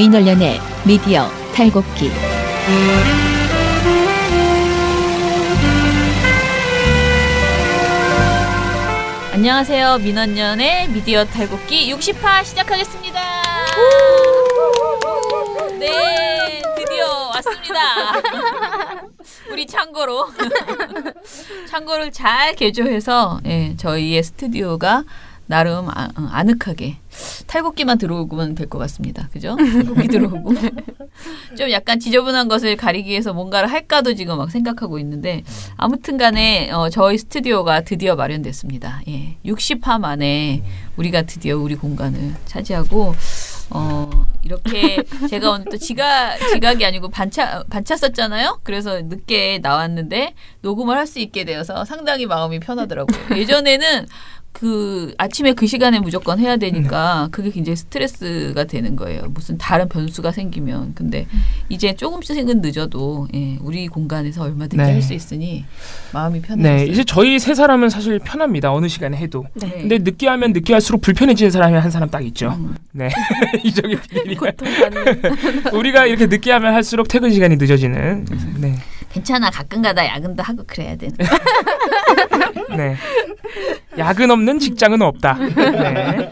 민원련의 미디어 탈곡기. 안녕하세요. 민원련의 미디어 탈곡기 60화 시작하겠습니다. 네, 드디어 왔습니다. 우리 창고를 잘 개조해서 저희의 스튜디오가 나름 아늑하게 탈곡기만 들어오면 될 것 같습니다. 그죠? 탈곡기 들어오고 좀 약간 지저분한 것을 가리기 위해서 뭔가를 할까도 지금 막 생각하고 있는데 아무튼 간에 저희 스튜디오가 드디어 마련됐습니다. 60화 만에 우리가 드디어 우리 공간을 차지하고 이렇게 제가 오늘 또 지각이 아니고 반차 썼잖아요. 그래서 늦게 나왔는데 녹음을 할 수 있게 되어서 상당히 마음이 편하더라고요. 예전에는 아침에 그 시간에 무조건 해야 되니까 그게 굉장히 스트레스가 되는 거예요. 무슨 다른 변수가 생기면. 근데 이제 조금씩은 늦어도 우리 공간에서 얼마든지 할 수 있으니 마음이 편해졌어요. 네, 이제 저희 세 사람은 사실 편합니다. 어느 시간에 해도. 네. 근데 늦게 하면 늦게 할수록 불편해지는 사람이 한 사람 딱 있죠. 네, 이정희 PD님. 우리가 이렇게 늦게 하면 할수록 퇴근 시간이 늦어지는. 네. 괜찮아. 가끔가다 야근도 하고 그래야 되는. 네. 야근 없는 직장은 없다. 네.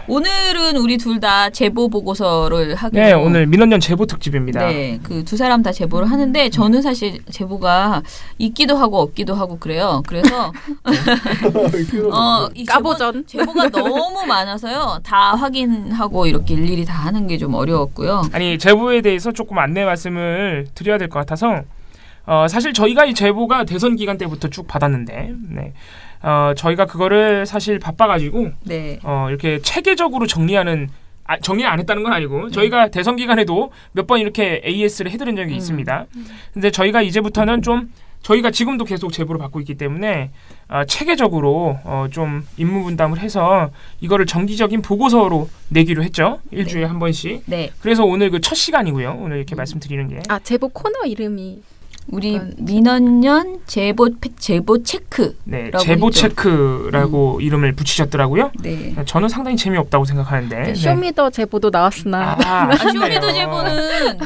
오늘은 우리 둘 다 제보 보고서를 하기로. 네, 오늘 민원련 제보 특집입니다. 네, 그 두 사람 다 제보를 하는데 저는 사실 제보가 있기도 하고 없기도 하고 그래요. 그래서 이 까보전 제보가 너무 많아서요. 다 확인하고 이렇게 일일이 다 하는 게 좀 어려웠고요. 아니, 제보에 대해서 조금 안내 말씀을 드려야 될 것 같아서 사실 저희가 이 제보가 대선 기간 때부터 쭉 받았는데 저희가 그거를 사실 바빠가지고 이렇게 체계적으로 정리 안 했다는 건 아니고 저희가 대선 기간에도 몇 번 이렇게 AS를 해드린 적이 있습니다. 근데 저희가 이제부터는 좀 저희가 지금도 계속 제보를 받고 있기 때문에 체계적으로 좀 임무 분담을 해서 이거를 정기적인 보고서로 내기로 했죠. 일주일에 한 번씩. 네. 그래서 오늘 그 첫 시간이고요. 오늘 이렇게 말씀드리는 게. 제보 코너 이름이 우리 민원련 제보 체크. 네, 제보 있죠. 체크라고 이름을 붙이셨더라고요. 네. 저는 상당히 재미없다고 생각하는데. 쇼미더 제보도 나왔으나. 쇼미더 제보는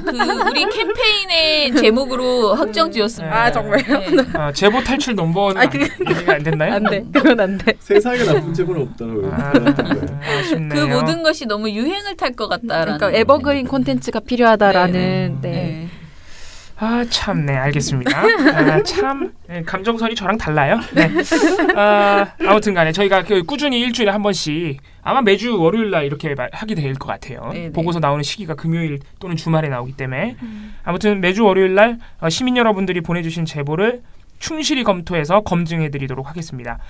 우리 캠페인의 제목으로 확정지었습니다. 정말요? 네. 제보 탈출 넘버는 안 됐나요? 안 돼. 그건 안 돼. 세상에 나쁜 제보는 없더라고요. 아쉽네요. 그 모든 것이 너무 유행을 탈 것 같다라는. 그러니까 에버그린 콘텐츠가 필요하다라는. 네. 참네, 알겠습니다. 참 감정선이 저랑 달라요. 네. 아무튼 간에 저희가 꾸준히 일주일에 한 번씩 아마 매주 월요일 날 이렇게 하게 될 것 같아요. 네네. 보고서 나오는 시기가 금요일 또는 주말에 나오기 때문에 아무튼 매주 월요일 날 시민 여러분들이 보내주신 제보를 충실히 검토해서 검증해드리도록 하겠습니다.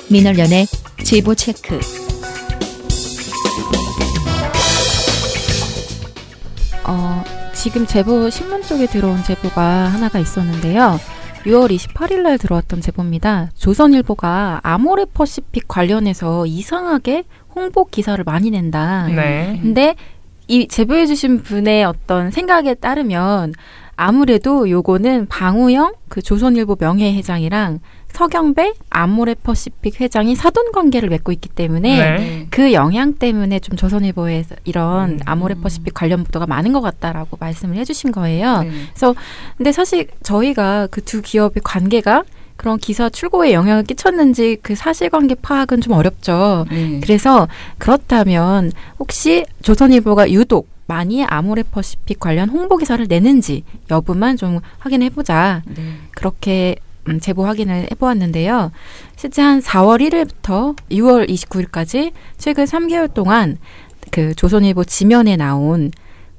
민원련의 제보 체크. 지금 제보 신문 쪽에 들어온 제보가 하나가 있었는데요. 6월 28일 날 들어왔던 제보입니다. 조선일보가 아모레퍼시픽 관련해서 이상하게 홍보 기사를 많이 낸다. 네. 근데 이 제보해 주신 분의 어떤 생각에 따르면 아무래도 요거는 방우영 그 조선일보 명예회장이랑 서경배 아모레퍼시픽 회장이 사돈 관계를 맺고 있기 때문에 그 영향 때문에 좀 조선일보에서 이런 아모레퍼시픽 관련 보도가 많은 것 같다라고 말씀을 해주신 거예요. 그래서 근데 사실 저희가 그 두 기업의 관계가 그런 기사 출고에 영향을 끼쳤는지 그 사실관계 파악은 좀 어렵죠. 그래서 그렇다면 혹시 조선일보가 유독 많이 아모레퍼시픽 관련 홍보 기사를 내는지 여부만 좀 확인해보자. 그렇게 제보 확인을 해보았는데요. 실제 한 4월 1일부터 6월 29일까지 최근 3개월 동안 그 조선일보 지면에 나온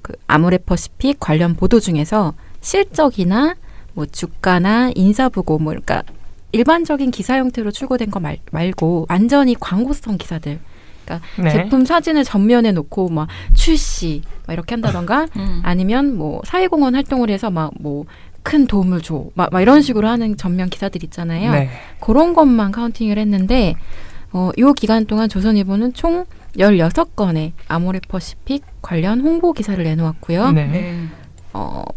그 아모레퍼시픽 관련 보도 중에서 실적이나 뭐 주가나 인사보고 그러니까 일반적인 기사 형태로 출고된 거 말고 완전히 광고성 기사들. 그러니까 제품 사진을 전면에 놓고 막 출시 막 이렇게 한다던가 아니면 뭐 사회공헌 활동을 해서 막 뭐 큰 도움을 줘 막 이런 식으로 하는 전면 기사들 있잖아요. 그런 것만 카운팅을 했는데 요 기간 동안 조선일보는 총 16건의 아모레퍼시픽 관련 홍보 기사를 내놓았고요.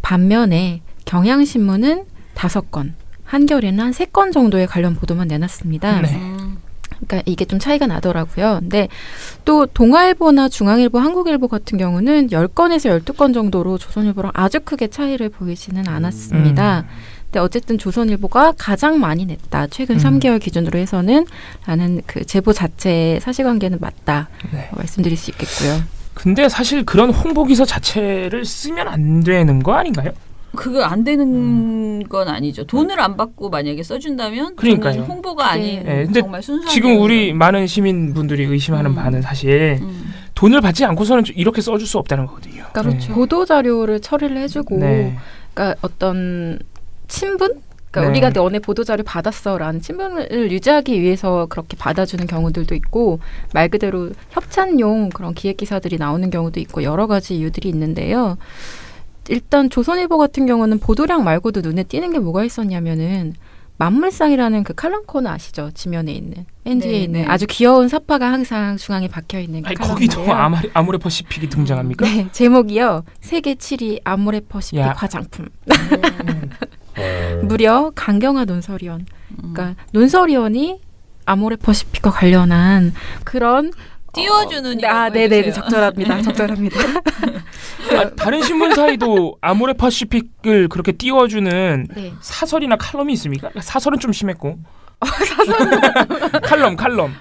반면에 경향신문은 5건, 한겨레는 한 3건 정도의 관련 보도만 내놨습니다. 그러니까 이게 좀 차이가 나더라고요. 근데 또 동아일보나 중앙일보, 한국일보 같은 경우는 10건에서 12건 정도로 조선일보랑 아주 크게 차이를 보이지는 않았습니다. 근데 어쨌든 조선일보가 가장 많이 냈다. 최근 3개월 기준으로 해서는 라는 그 제보 자체의 사실관계는 맞다. 네. 말씀드릴 수 있겠고요. 근데 사실 그런 홍보기사 자체를 쓰면 안 되는 거 아닌가요? 그거 안 되는 건 아니죠. 돈을 안 받고 만약에 써준다면 그러니까요. 홍보가 아닌 네, 근데 정말 순수한 지금 우리 많은 시민분들이 의심하는 바는 사실 돈을 받지 않고서는 이렇게 써줄 수 없다는 거거든요. 그러니까 네. 보도자료를 처리를 해주고 네. 그러니까 어떤 친분? 그러니까 네. 우리가 너네 보도자료 받았어라는 친분을 유지하기 위해서 그렇게 받아주는 경우들도 있고 말 그대로 협찬용 그런 기획기사들이 나오는 경우도 있고 여러 가지 이유들이 있는데요. 일단 조선일보 같은 경우는 보도량 말고도 눈에 띄는 게 뭐가 있었냐면은 만물상이라는 그 칼럼 코너 아시죠? 지면에 있는 맨 뒤에 네, 있는 네. 아주 귀여운 사파가 항상 중앙에 박혀 있는 그 아니, 칼럼인데요. 거기도 아모레퍼시픽이 등장합니까? 네, 제목이요. 세계 7위 아모레퍼시픽 야. 화장품. 무려 강경화 논설위원. 그러니까 논설위원이 아모레퍼시픽과 관련한 그런 띄워주는 네네 적절합니다. 적절합니다. 다른 신문사에도 아모레퍼시픽을 그렇게 띄워주는 네. 사설이나 칼럼이 있습니까? 사설은 좀 심했고. 칼럼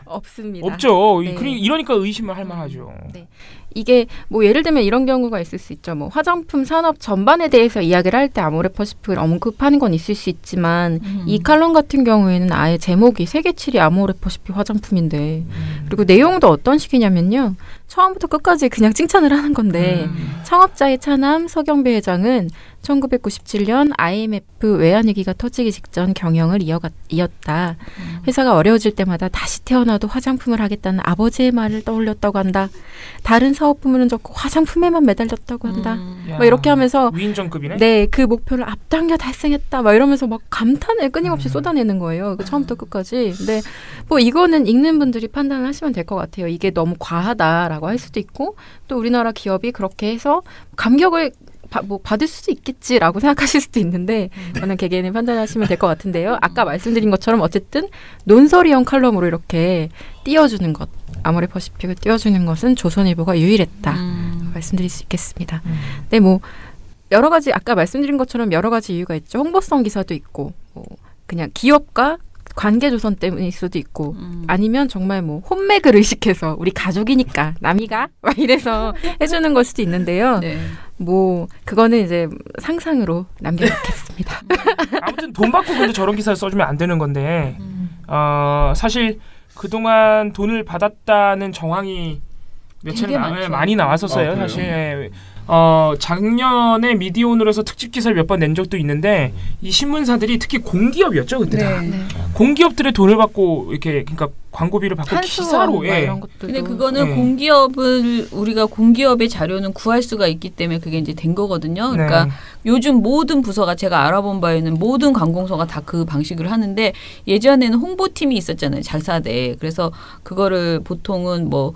없습니다. 없죠. 네. 이러니까 의심을 할 만하죠. 네. 이게 뭐 예를 들면 이런 경우가 있을 수 있죠. 뭐 화장품 산업 전반에 대해서 이야기를 할 때 아모레퍼시픽을 언급하는 건 있을 수 있지만 이 칼럼 같은 경우에는 아예 제목이 세계 7위 아모레퍼시픽 화장품인데 그리고 내용도 어떤 식이냐면요. 처음부터 끝까지 그냥 칭찬을 하는 건데 창업자의 차남 서경배 회장은 1997년 IMF 외환위기가 터지기 직전 경영을 이었다. 회사가 어려워질 때마다 다시 태어나도 화장품을 하겠다는 아버지의 말을 떠올렸다고 한다. 다른 사업 부문은 적고 화장품에만 매달렸다고 한다. 막 이렇게 하면서 위인전급이네. 네, 그 목표를 앞당겨 달성했다. 막 이러면서 막 감탄을 끊임없이 쏟아내는 거예요. 그 처음부터 끝까지. 근데 뭐 이거는 읽는 분들이 판단을 하시면 될 것 같아요. 이게 너무 과하다라고 할 수도 있고 또 우리나라 기업이 그렇게 해서 감격을 받을 수도 있겠지라고 생각하실 수도 있는데 저는 개개인의 판단하시면 될 것 같은데요. 아까 말씀드린 것처럼 어쨌든 논설위원 칼럼으로 이렇게 띄워주는 것, 아모레퍼시픽을 띄워주는 것은 조선일보가 유일했다. 말씀드릴 수 있겠습니다. 네, 뭐 여러 가지 아까 말씀드린 것처럼 여러 가지 이유가 있죠. 홍보성 기사도 있고 뭐 그냥 기업과 관계 조선 때문일 수도 있고 아니면 정말 뭐 혼맥을 의식해서 우리 가족이니까 남이가 막 이래서 해주는 걸 수도 있는데요. 네. 뭐 그거는 이제 상상으로 남겨놓겠습니다. 아무튼 돈 받고 근데 저런 기사를 써주면 안 되는 건데 사실 그동안 돈을 받았다는 정황이 며칠 많이 나왔었어요. 사실 작년에 미디어오늘에서 특집 기사를 몇 번 낸 적도 있는데 이 신문사들이 특히 공기업이었죠 그때 다. 네. 공기업들의 돈을 받고 이렇게 그러니까 광고비를 받고 기사로 근데 그거는 네. 공기업을 우리가 공기업의 자료는 구할 수가 있기 때문에 그게 이제 된 거거든요. 그러니까 네. 요즘 모든 부서가 제가 알아본 바에는 모든 관공서가 다 그 방식을 하는데 예전에는 홍보팀이 있었잖아요. 자사대. 그래서 그거를 보통은 뭐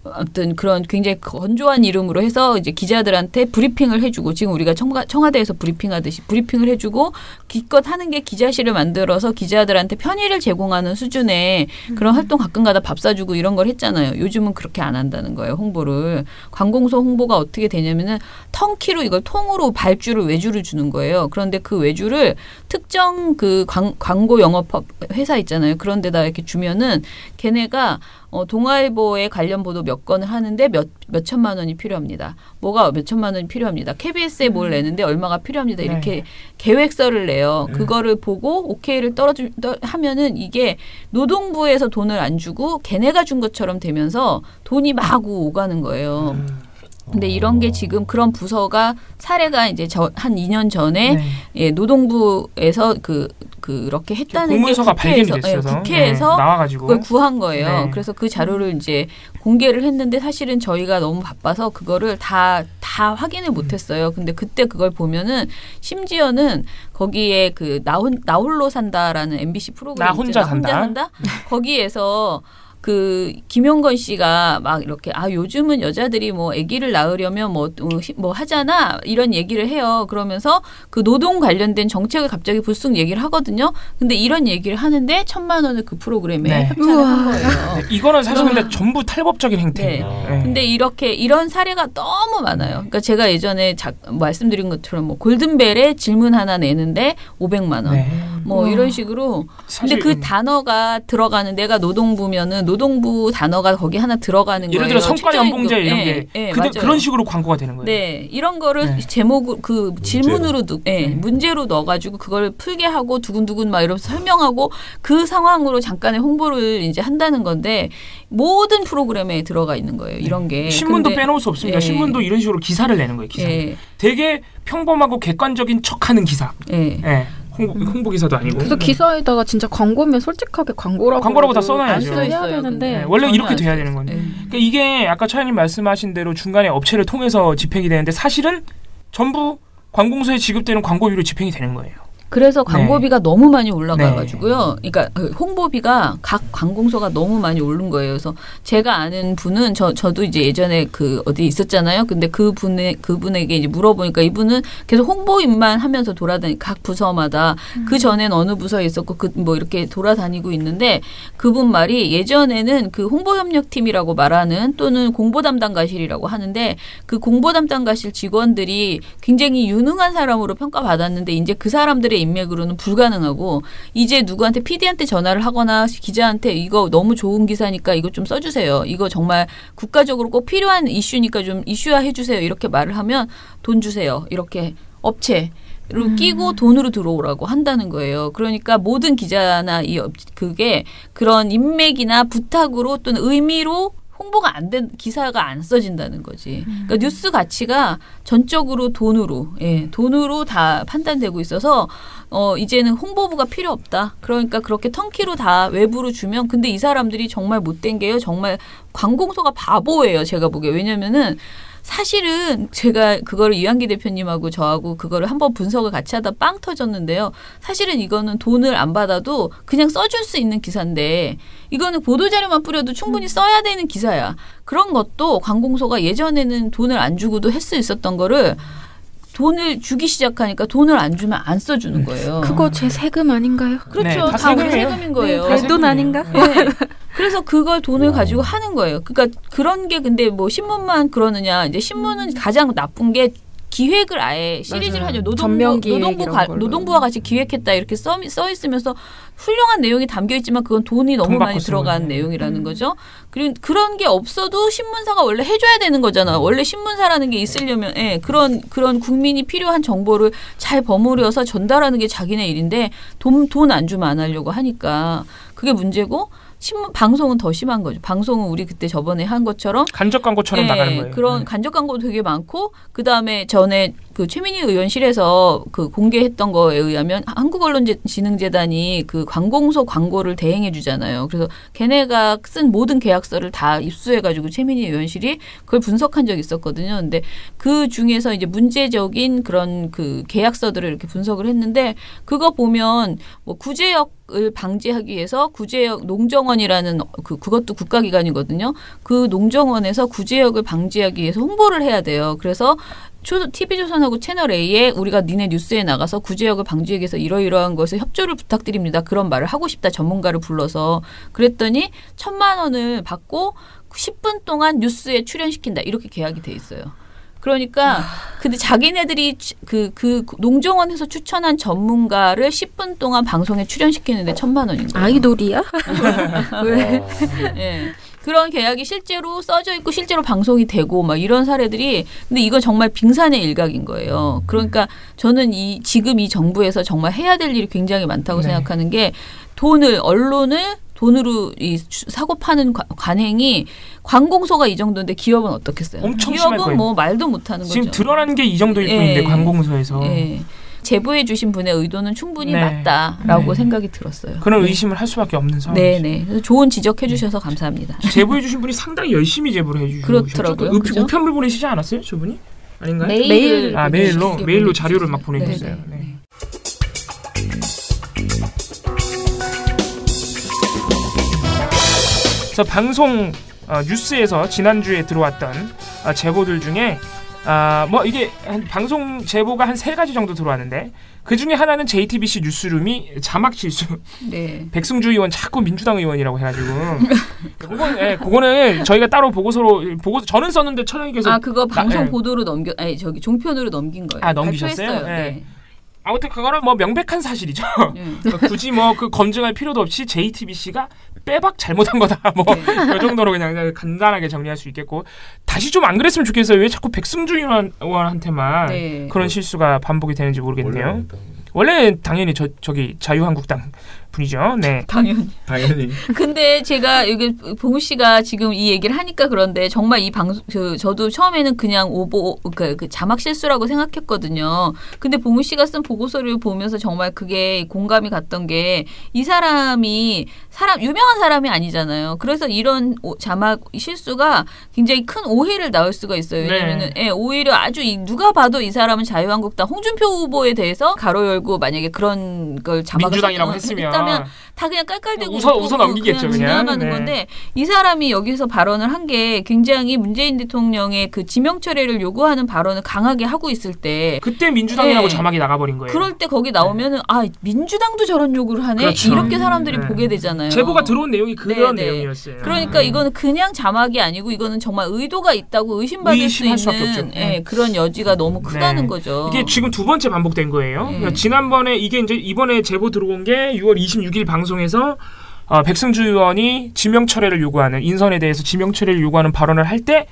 어떤 그런 굉장히 건조한 이름으로 해서 이제 기자들한테 브리핑을 해주고 지금 우리가 청와대에서 브리핑하듯이 브리핑을 해주고 기껏 하는 게 기자실을 만들어서 기자들한테 편의를 제공하는 수준의 그런 활동 가끔가다 밥 사주고 이런 걸 했잖아요. 요즘은 그렇게 안 한다는 거예요. 홍보를. 관공서 홍보가 어떻게 되냐면은 턴키로 이걸 통으로 발주를 외주를 주는 거예요. 그런데 그 외주를 특정 그 광고 영업 회사 있잖아요. 그런 데다 이렇게 주면은 걔네가 동아일보에 관련 보도 몇 건을 하는데 몇 천만 원이 필요합니다. 뭐가 몇 천만 원이 필요합니다. KBS에 뭘 내는데 얼마가 필요합니다. 이렇게 계획서를 내요. 그거를 보고 오케이를 하면은 이게 노동부에서 돈을 안 주고 걔네가 준 것처럼 되면서 돈이 마구 오가는 거예요. 근데 이런 게 지금 그런 부서가 사례가 이제 한 2년 전에 예, 노동부에서 그렇게 했다는 공문서가 게 발견이 됐어서 국회에서 나와가지고 그걸 구한 거예요. 네. 그래서 그 자료를 이제 공개를 했는데 사실은 저희가 너무 바빠서 그거를 다 확인을 못했어요. 근데 그때 그걸 보면은 심지어는 거기에 그 나 홀로 산다라는 MBC 프로그램 나 혼자 있잖아. 산다. 거기에서 그 김용건 씨가 막 이렇게 요즘은 여자들이 뭐 아기를 낳으려면 뭐 하잖아 이런 얘기를 해요. 그러면서 그 노동 관련된 정책을 갑자기 불쑥 얘기를 하거든요. 근데 이런 얘기를 하는데 1,000만 원을 그 프로그램에 협찬을 한 거예요. 네, 이거는 사실 근데 전부 탈법적인 행태예요. 네. 근데 이런 사례가 너무 많아요. 그러니까 제가 예전에 말씀드린 것처럼 뭐 골든벨에 질문 하나 내는데 500만 원. 뭐 이런 식으로. 근데 그 단어가 들어가는 내가 노동부면은 노동부 단어가 거기 하나 들어가는 거예요. 예를 들어 성과 연봉제 이런 게 그런 식으로 광고가 되는 거예요. 네, 이런 거를 제목 그 질문으로 문제로 넣어가지고 그걸 풀게 하고 두근두근 막 이러면서 설명하고 그 상황으로 잠깐의 홍보를 이제 한다는 건데 모든 프로그램에 들어가 있는 거예요. 이런 게 신문도 빼놓을 수 없습니다. 신문도 이런 식으로 기사를 내는 거예요. 기사. 되게 평범하고 객관적인 척하는 기사. 홍보 기사도 아니고. 그래서 기사에다가 진짜 광고면 솔직하게 광고라고 다 써놔야죠. 해야 되는데 원래 이렇게 돼야 되는 건데. 그러니까 이게 아까 차장님 말씀하신 대로 중간에 업체를 통해서 집행이 되는데 사실은 전부 관공서에 지급되는 광고비로 집행이 되는 거예요. 그래서 광고비가 너무 많이 올라가가지고요. 그러니까 홍보비가 각 관공서가 너무 많이 오른 거예요. 그래서 제가 아는 분은 저도 이제 예전에 그 어디 있었잖아요. 근데 그분에게 이제 물어보니까 이분은 계속 홍보인만 하면서 각 부서마다 그 전엔 어느 부서에 있었고 뭐 이렇게 돌아다니고 있는데 그분 말이 예전에는 그 홍보협력팀이라고 말하는 또는 공보담당과실이라고 하는데 그 공보담당과실 직원들이 굉장히 유능한 사람으로 평가받았는데 이제 그 사람들의 인맥으로는 불가능하고 이제 누구한테 PD한테 전화를 하거나 기자한테 이거 너무 좋은 기사니까 이거 좀 써주세요. 이거 정말 국가적으로 꼭 필요한 이슈니까 좀 이슈화해 주세요. 이렇게 말을 하면 돈 주세요. 이렇게 업체로 끼고 돈으로 들어오라고 한다는 거예요. 그러니까 모든 기자나 그게 그런 인맥이나 부탁으로 또는 의미로 홍보가 안 된 기사가 안 써진다는 거지. 그러니까 뉴스 가치가 전적으로 돈으로 다 판단되고 있어서 이제는 홍보부가 필요 없다. 그러니까 그렇게 턴키로 다 외부로 주면 근데 이 사람들이 정말 못된 게요. 정말 관공서가 바보예요. 제가 보기에. 왜냐면은 사실은 제가 그거를 이한기 대표님하고 저하고 그거를 한번 분석을 같이 하다 빵 터졌는데요. 사실은 이거는 돈을 안 받아도 그냥 써줄 수 있는 기사인데 이거는 보도자료만 뿌려도 충분히 써야 되는 기사야. 그런 것도 관공서가 예전에는 돈을 안 주고도 할 수 있었던 거를 돈을 주기 시작하니까 돈을 안 주면 안 써주는 거예요. 그거 제 세금 아닌가요? 그렇죠. 다 우리 세금인 거예요. 별돈 아닌가? 그래서 그걸 돈을 가지고 하는 거예요. 그러니까 그런 게 근데 뭐 신문만 그러느냐. 이제 신문은 가장 나쁜 게 기획을 아예 시리즈를 하죠. 노동부와 같이 기획했다 이렇게 써 있으면서 훌륭한 내용이 담겨 있지만 그건 돈이 너무 많이 들어간 내용이라는 거죠. 그리고 그런 게 없어도 신문사가 원래 해줘야 되는 거잖아. 원래 신문사라는 게 있으려면 그런 국민이 필요한 정보를 잘 버무려서 전달하는 게 자기네 일인데 돈 안 주면 안 하려고 하니까 그게 문제고. 방송은 더 심한 거죠. 방송은 우리 그때 저번에 한 것처럼 간접 광고처럼 나가는 거예요. 그런 간접 광고도 되게 많고 그다음에 전에 그 최민희 의원실에서 그 공개했던 거에 의하면 한국언론진흥재단이 그 관공서 광고를 대행해 주잖아요. 그래서 걔네가 쓴 모든 계약서를 다 입수해 가지고 최민희 의원실이 그걸 분석한 적이 있었거든요. 근데 그 중에서 이제 문제적인 그런 그 계약서들을 이렇게 분석을 했는데 그거 보면 뭐 구제역을 방지하기 위해서 구제역 농정원이라는 그것도 국가기관이거든요. 그 농정원에서 구제역을 방지하기 위해서 홍보를 해야 돼요. 그래서 TV조선하고 채널A에 우리가 니네 뉴스에 나가서 구제역을 방지하기 위해서 이러이러한 것을 협조를 부탁드립니다. 그런 말을 하고 싶다. 전문가를 불러서. 그랬더니 1,000만 원을 받고 10분 동안 뉴스에 출연시킨다. 이렇게 계약이 돼 있어요. 그러니까 근데 자기네들이 그 농정원에서 추천한 전문가를 10분 동안 방송에 출연시키는데 1,000만 원인 거예요. 아이돌이야? 왜? 네. 그런 계약이 실제로 써져 있고 실제로 방송이 되고 막 이런 사례들이 근데 이건 정말 빙산의 일각인 거예요. 그러니까 저는 지금 이 정부에서 정말 해야 될 일이 굉장히 많다고 생각하는 게 언론을 돈으로 사고 파는 관행이 관공서가 이 정도인데 기업은 어떻겠어요? 엄청 심할 거예요. 기업은 뭐 말도 못하는 거죠. 지금 드러난 게 이 정도일 뿐인데 관공서에서. 제보해 주신 분의 의도는 충분히 맞다라고 생각이 들었어요. 그런 의심을 할 수밖에 없는 상황이죠. 네네. 그래서 좋은 지적해 주셔서 감사합니다. 제보해 주신 분이 상당히 열심히 제보를 해주셨죠. 그렇더라고요. 우편물 보내시지 않았어요? 저분이? 아닌가요? 메일로 자료를 막 보내주셨어요. 네. 그래서 방송 뉴스에서 지난주에 들어왔던 제보들 중에 뭐 이게 방송 제보가 한 3가지 정도 들어왔는데 그 중에 하나는 JTBC 뉴스룸이 자막 실수. 네. 백승주 의원 자꾸 민주당 의원이라고 해가지고 그거는 저희가 따로 저는 썼는데 처장님께서 그거 방송 보도로 저기 종편으로 넘긴 거예요. 넘기셨어요? 네. 아무튼 그거는 뭐 명백한 사실이죠. 굳이 뭐 그 검증할 필요도 없이 JTBC가 빼박 잘못한 거다. 뭐 이 정도로 그냥 간단하게 정리할 수 있겠고 다시 좀 안 그랬으면 좋겠어요. 왜 자꾸 백승주 의원한테만 그런 실수가 반복이 되는지 모르겠네요. 원래 당연히 저기 자유한국당 분이죠. 네. 당연히. 근데 제가 여기 봉우 씨가 지금 이 얘기를 하니까 그런데 정말 이 방송 저도 처음에는 그냥 그 자막 실수라고 생각했거든요. 근데 봉우 씨가 쓴 보고서를 보면서 정말 그게 공감이 갔던 게 이 사람이 유명한 사람이 아니잖아요. 그래서 이런 자막 실수가 굉장히 큰 오해를 낳을 수가 있어요. 왜냐면은 오히려 아주 누가 봐도 이 사람은 자유한국당 홍준표 후보에 대해서 가로 열고 만약에 그런 걸 자막을 민주당이라고 했으면 다 그냥 깔깔대고 웃어 넘기겠죠. 그냥 지나가는 건데 이 사람이 여기서 발언을 한 게 굉장히 문재인 대통령의 그 지명철회를 요구하는 발언을 강하게 하고 있을 때 그때 민주당이라고 자막이 나가버린 거예요. 그럴 때 거기 나오면은 민주당도 저런 요구를 하네. 그렇죠. 이렇게 사람들이 보게 되잖아요. 제보가 들어온 내용이 그런 내용이었어요. 그러니까 이거는 그냥 자막이 아니고 이거는 정말 의도가 있다고 의심받을 수 있는 그런 여지가 너무 크다는 거죠. 이게 지금 2번째 반복된 거예요. 그러니까 지난번에 이번에 제보 들어온 게 6월 26일 방송에서 백승주 의원이 지명철회를 요구하는 인선에 대해서 지명철회를 요구하는 발언을 할 때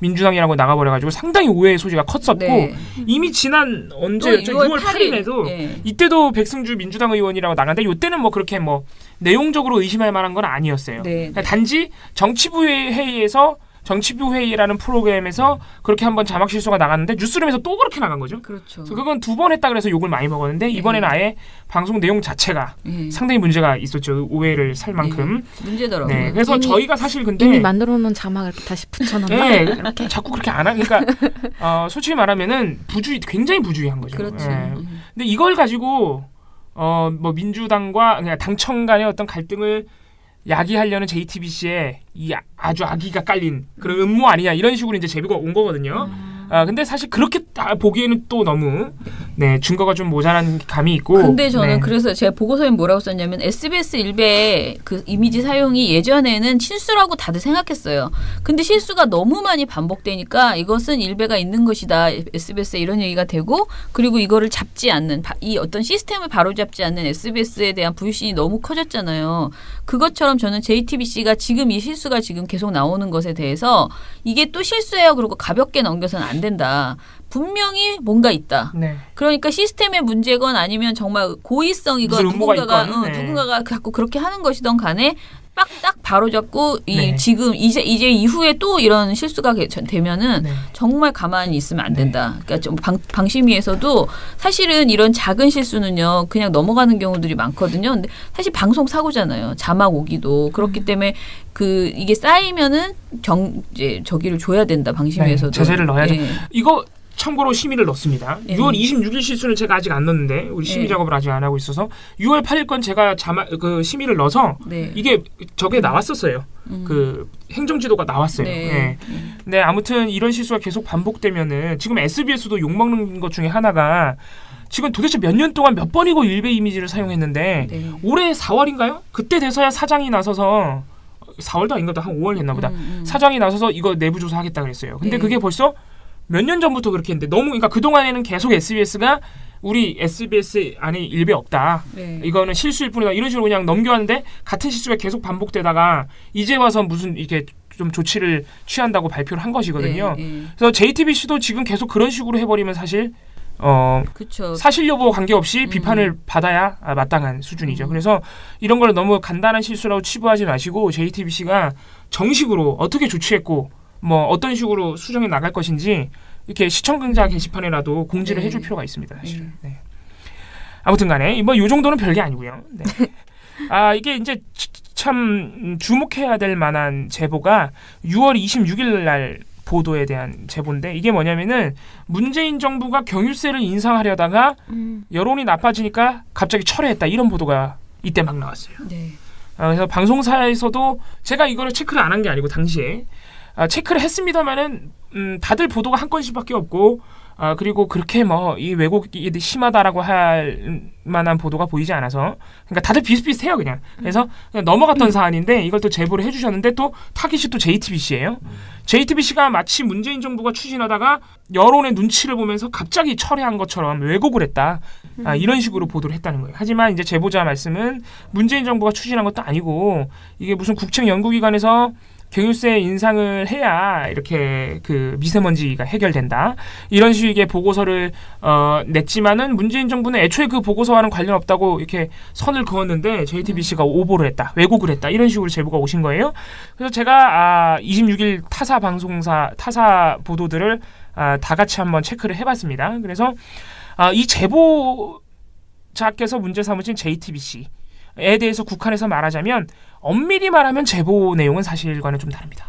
민주당이라고 나가버려가지고 상당히 오해의 소지가 컸었고 이미 지난 6월 8일에도 이때도 백승주 민주당 의원이라고 나갔는데 이때는 뭐 그렇게 뭐 내용적으로 의심할 만한 건 아니었어요. 단지 정치부 회의라는 프로그램에서 그렇게 한번 자막 실수가 나갔는데 뉴스룸에서 또 그렇게 나간 거죠. 그렇죠. 그래서 그건 2번 했다 그래서 욕을 많이 먹었는데 이번에는 아예 방송 내용 자체가 상당히 문제가 있었죠. 오해를 살 만큼. 문제더라고요. 네, 그래서 저희가 사실 근데 이미 만들어놓은 자막을 이렇게 다시 붙여넣나? 이렇게 자꾸 그렇게 안 하니까 솔직히 말하면은 굉장히 부주의한 거죠. 그렇죠. 근데 이걸 가지고 뭐 민주당과 그냥 당청 간의 어떤 갈등을 야기하려는 JTBC에 이 아주 악의가 깔린 그런 음모 아니냐 이런 식으로 이제 제보가 온 거거든요. 근데 사실 그렇게 보기에는 또 너무 증거가 좀 모자란 감이 있고. 근데 저는 그래서 제가 보고서에 뭐라고 썼냐면 SBS 일베의 그 이미지 사용이 예전에는 실수라고 다들 생각했어요. 근데 실수가 너무 많이 반복되니까 이것은 일베가 있는 것이다. SBS에 이런 얘기가 되고 그리고 이거를 잡지 않는 이 어떤 시스템을 바로잡지 않는 SBS에 대한 불신이 너무 커졌잖아요. 그것처럼 저는 JTBC가 지금 이 실수가 지금 계속 나오는 것에 대해서 이게 또 실수예요. 그리고 가볍게 넘겨서는 안 된다. 분명히 뭔가 있다. 그러니까 시스템의 문제건 아니면 정말 고의성이건 누군가가 자꾸 그렇게 하는 것이든 간에 딱 바로잡고 지금 이제 이후에 또 이런 실수가 되면은 정말 가만히 있으면 안 된다. 그러니까 좀 방심위에서도 사실은 이런 작은 실수는요 그냥 넘어가는 경우들이 많거든요. 근데 사실 방송 사고잖아요. 자막 오기도 그렇기 때문에 이게 쌓이면은 이제 저기를 줘야 된다. 방심위에서도 제재를 넣어야죠. 이거 참고로 심의를 넣습니다. 6월 26일 실수는 제가 아직 안 넣었는데 우리 심의 작업을 아직 안 하고 있어서 6월 8일 건 제가 심의를 넣어서 이게 저게 나왔었어요. 그 행정지도가 나왔어요. 근데 아무튼 이런 실수가 계속 반복되면은 지금 SBS도 욕먹는 것 중에 하나가 지금 도대체 몇 년 동안 몇 번이고 일베 이미지를 사용했는데 올해 4월인가요? 그때 돼서야 사장이 나서서 4월도 아닌가 한 5월 했나 보다. 사장이 나서서 이거 내부 조사하겠다 그랬어요. 근데 그게 벌써 몇 년 전부터 그렇게 했는데 그러니까 그동안에는 계속 SBS가 우리 SBS 안에 일베 없다. 이거는 실수일 뿐이다. 이런 식으로 그냥 넘겨왔는데 같은 실수가 계속 반복되다가 이제 와서 무슨 이렇게 좀 조치를 취한다고 발표를 한 것이거든요. 그래서 JTBC도 지금 계속 그런 식으로 해버리면 사실 사실 여부 관계없이 비판을 받아야 마땅한 수준이죠. 그래서 이런 걸 너무 간단한 실수라고 치부하지 마시고 JTBC가 정식으로 어떻게 조치했고 뭐 어떤 식으로 수정해 나갈 것인지 이렇게 시청자 게시판에라도 공지를 해줄 필요가 있습니다. 사실은. 아무튼 간에 뭐 이 정도는 별게 아니고요. 이게 이제 참 주목해야 될 만한 제보가 6월 26일 날 보도에 대한 제보인데 이게 뭐냐면은 문재인 정부가 경유세를 인상하려다가 여론이 나빠지니까 갑자기 철회했다 이런 보도가 이때 막 나왔어요. 그래서 방송사에서도 제가 이거를 체크를 안 한 게 아니고 당시에 체크를 했습니다만은 다들 보도가 한 건씩밖에 없고 그리고 그렇게 뭐 이 왜곡이 심하다라고 할 만한 보도가 보이지 않아서 그러니까 다들 비슷비슷해요 그냥. 그래서 그냥 넘어갔던 사안인데 이걸 또 제보를 해주셨는데 또 타깃이 또 JTBC예요. JTBC가 마치 문재인 정부가 추진하다가 여론의 눈치를 보면서 갑자기 철회한 것처럼 왜곡을 했다. 이런 식으로 보도를 했다는 거예요. 하지만 이제 제보자 말씀은 문재인 정부가 추진한 것도 아니고 이게 무슨 국책 연구기관에서 경유세 인상을 해야 이렇게 그 미세먼지가 해결된다. 이런 식의 보고서를 냈지만은 문재인 정부는 애초에 그 보고서와는 관련 없다고 이렇게 선을 그었는데 JTBC가 오보를 했다. 왜곡을 했다. 이런 식으로 제보가 오신 거예요. 그래서 제가 26일 타사 보도들을 다 같이 한번 체크를 해봤습니다. 그래서 이 제보자께서 문제 삼으신 JTBC에 대해서 국한해서 말하자면 엄밀히 말하면 제보 내용은 사실과는 좀 다릅니다.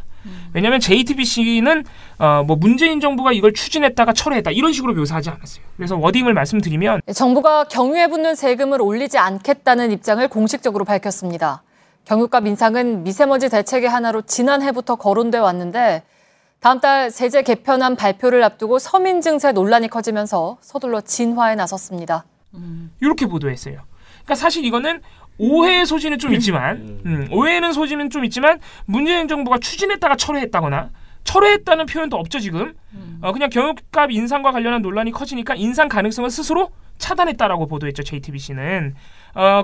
왜냐하면 JTBC는 뭐 문재인 정부가 이걸 추진했다가 철회했다 이런 식으로 묘사하지 않았어요. 그래서 워딩을 말씀드리면 정부가 경유에 붙는 세금을 올리지 않겠다는 입장을 공식적으로 밝혔습니다. 경유값 인상은 미세먼지 대책의 하나로 지난해부터 거론돼 왔는데 다음 달 세제 개편안 발표를 앞두고 서민 증세 논란이 커지면서 서둘러 진화에 나섰습니다. 이렇게 보도했어요. 그러니까 사실 이거는 오해의 소지는 좀 있지만 문재인 정부가 추진했다가 철회했다거나 철회했다는 표현도 없죠 지금. 그냥 경유값 인상과 관련한 논란이 커지니까 인상 가능성을 스스로 차단했다라고 보도했죠 JTBC는.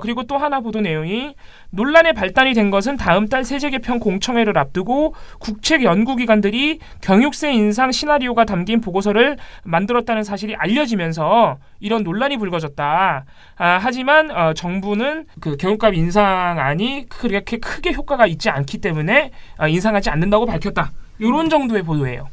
그리고 또 하나 보도 내용이 논란의 발단이 된 것은 다음 달 세제 개편 공청회를 앞두고 국책 연구기관들이 경유세 인상 시나리오가 담긴 보고서를 만들었다는 사실이 알려지면서 이런 논란이 불거졌다. 하지만 정부는 그 경유값 인상안이 그렇게 크게 효과가 있지 않기 때문에 인상하지 않는다고 밝혔다. 이런 정도의 보도예요.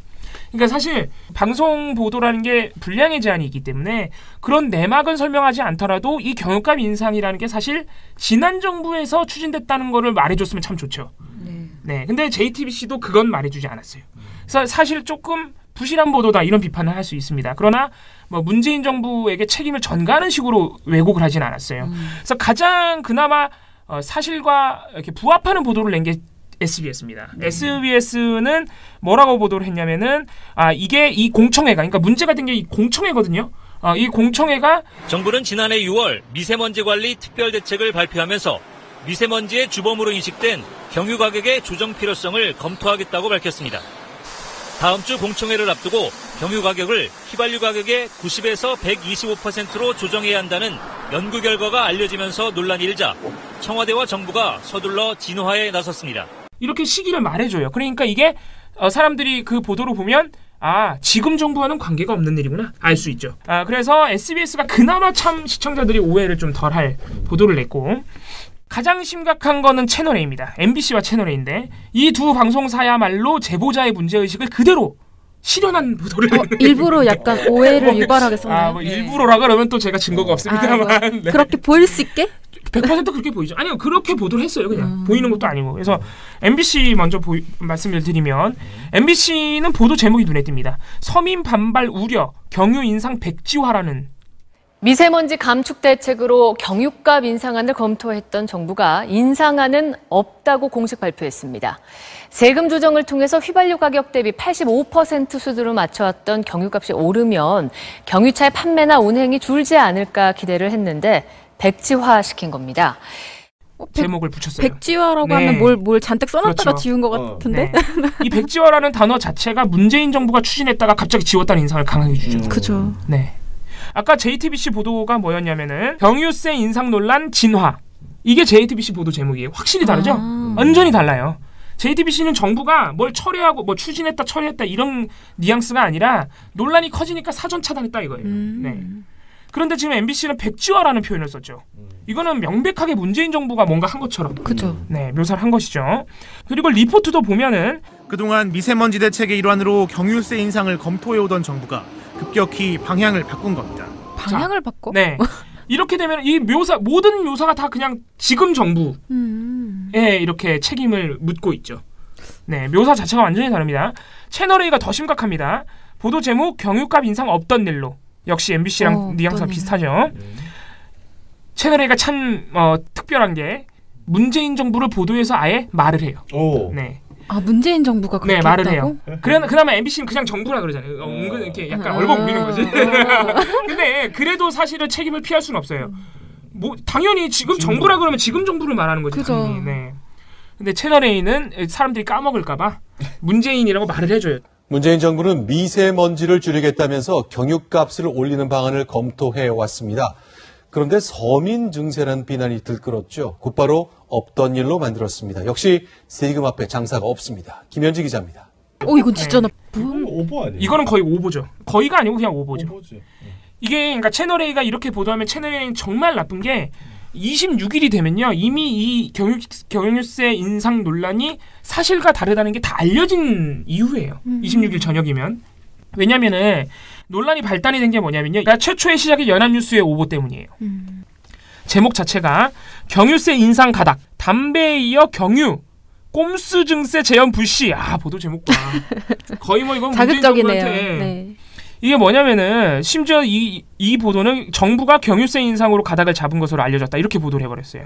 그러니까 사실 방송 보도라는 게 분량의 제한이 있기 때문에 그런 내막은 설명하지 않더라도 이 경유값 인상이라는 게 사실 지난 정부에서 추진됐다는 거를 말해줬으면 참 좋죠. 네. 근데 JTBC도 그건 말해주지 않았어요. 그래서 사실 조금 부실한 보도다 이런 비판을 할 수 있습니다. 그러나 뭐 문재인 정부에게 책임을 전가하는 식으로 왜곡을 하진 않았어요. 그래서 가장 그나마 사실과 이렇게 부합하는 보도를 낸 게 SBS입니다. SBS는 뭐라고 보도를 했냐면은 이게 이 공청회가 그러니까 문제가 된 게 이 공청회거든요. 이 공청회가 정부는 지난해 6월 미세먼지 관리 특별 대책을 발표하면서 미세먼지의 주범으로 인식된 경유 가격의 조정 필요성을 검토하겠다고 밝혔습니다. 다음 주 공청회를 앞두고 경유 가격을 휘발유 가격의 90에서 125%로 조정해야 한다는 연구 결과가 알려지면서 논란이 일자 청와대와 정부가 서둘러 진화에 나섰습니다. 이렇게 시기를 말해줘요. 그러니까 이게 사람들이 그 보도를 보면 지금 정부와는 관계가 없는 일이구나 알 수 있죠. 그래서 SBS가 그나마 참 시청자들이 오해를 좀 덜할 보도를 냈고 가장 심각한 거는 채널A입니다. MBC와 채널A인데 이 두 방송사야말로 제보자의 문제의식을 그대로 실현한 보도를 일부러 약간 오해를 유발하게 썼나요? 일부러라 그러면 또 제가 증거가 없습니다만 그렇게 보일 수 있게? 100% 그렇게 보이죠. 아니요. 그렇게 보도를 했어요. 그냥 보이는 것도 아니고. 그래서 MBC 먼저 말씀을 드리면 MBC는 보도 제목이 눈에 띕니다. 서민 반발 우려, 경유 인상 백지화라는. 미세먼지 감축 대책으로 경유값 인상안을 검토했던 정부가 인상안은 없다고 공식 발표했습니다. 세금 조정을 통해서 휘발유 가격 대비 85% 수준으로 맞춰왔던 경유값이 오르면 경유차의 판매나 운행이 줄지 않을까 기대를 했는데 백지화시킨 겁니다. 제목을 붙였어요. 백지화라고 하면 뭘 잔뜩 써놨다가 그렇죠. 지운 것 같은데. 네. 이 백지화라는 단어 자체가 문재인 정부가 추진했다가 갑자기 지웠다는 인상을 강하게 주죠. 그죠. 네. 아까 JTBC 보도가 뭐였냐면은 경유세 인상 논란 진화. 이게 JTBC 보도 제목이에요. 확실히 다르죠? 완전히 달라요. JTBC는 정부가 뭘 철회하고 뭐 추진했다 철회했다 이런 뉘앙스가 아니라 논란이 커지니까 사전 차단했다 이거예요. 네. 그런데 지금 MBC는 백지화라는 표현을 썼죠. 이거는 명백하게 문재인 정부가 뭔가 한 것처럼 그죠. 네, 묘사를 한 것이죠. 그리고 리포트도 보면은 그동안 미세먼지 대책의 일환으로 경유세 인상을 검토해오던 정부가 급격히 방향을 바꾼 겁니다. 방향을 바꿔? 네. 이렇게 되면 이 모든 묘사가 다 그냥 지금 정부에 이렇게 책임을 묻고 있죠. 네, 묘사 자체가 완전히 다릅니다. 채널A가 더 심각합니다. 보도 제목 경유값 인상 없던 일로. 역시 MBC랑 뉘앙스가 비슷하죠. 채널A가 참 특별한 게 문재인 정부를 보도해서 아예 말을 해요. 네. 아, 문재인 정부가 그렇게 네, 말을 했다고? 해요. 그나마 MBC는 그냥 정부라 그러잖아요. 은근 이렇게 약간 얼버무리는 거지. 근데 그래도 사실은 책임을 피할 수는 없어요. 뭐 당연히 지금 정부라 그러면 지금 정부를 말하는 거죠. 그죠. 당연히. 네. 근데 채널A는 사람들이 까먹을까봐 문재인이라고 말을 해줘요. 문재인 정부는 미세먼지를 줄이겠다면서 경유값을 올리는 방안을 검토해 왔습니다. 그런데 서민 증세라는 비난이 들끓었죠. 곧바로 없던 일로 만들었습니다. 역시 세금 앞에 장사가 없습니다. 김현지 기자입니다. 이건 진짜 이건 오버 아니에요? 이거는 거의 오보죠. 거의가 아니고 그냥 오보죠. 오버지. 이게 그러니까 채널A가 이렇게 보도하면 채널A는 정말 나쁜 게 26일이 되면요. 이미 이 경유세 인상 논란이 사실과 다르다는 게 다 알려진 이후예요. 26일 저녁이면. 왜냐면은 논란이 발단이 된 게 뭐냐면요. 그러니까 최초의 시작이 연합뉴스의 오보 때문이에요. 제목 자체가 경유세 인상 가닥, 담배에 이어 경유, 꼼수 증세 재현 불씨. 보도 제목 봐. 거의 뭐 이건 자극적이네요. 네. 이게 뭐냐면은 심지어 이 보도는 정부가 경유세 인상으로 가닥을 잡은 것으로 알려졌다. 이렇게 보도를 해버렸어요.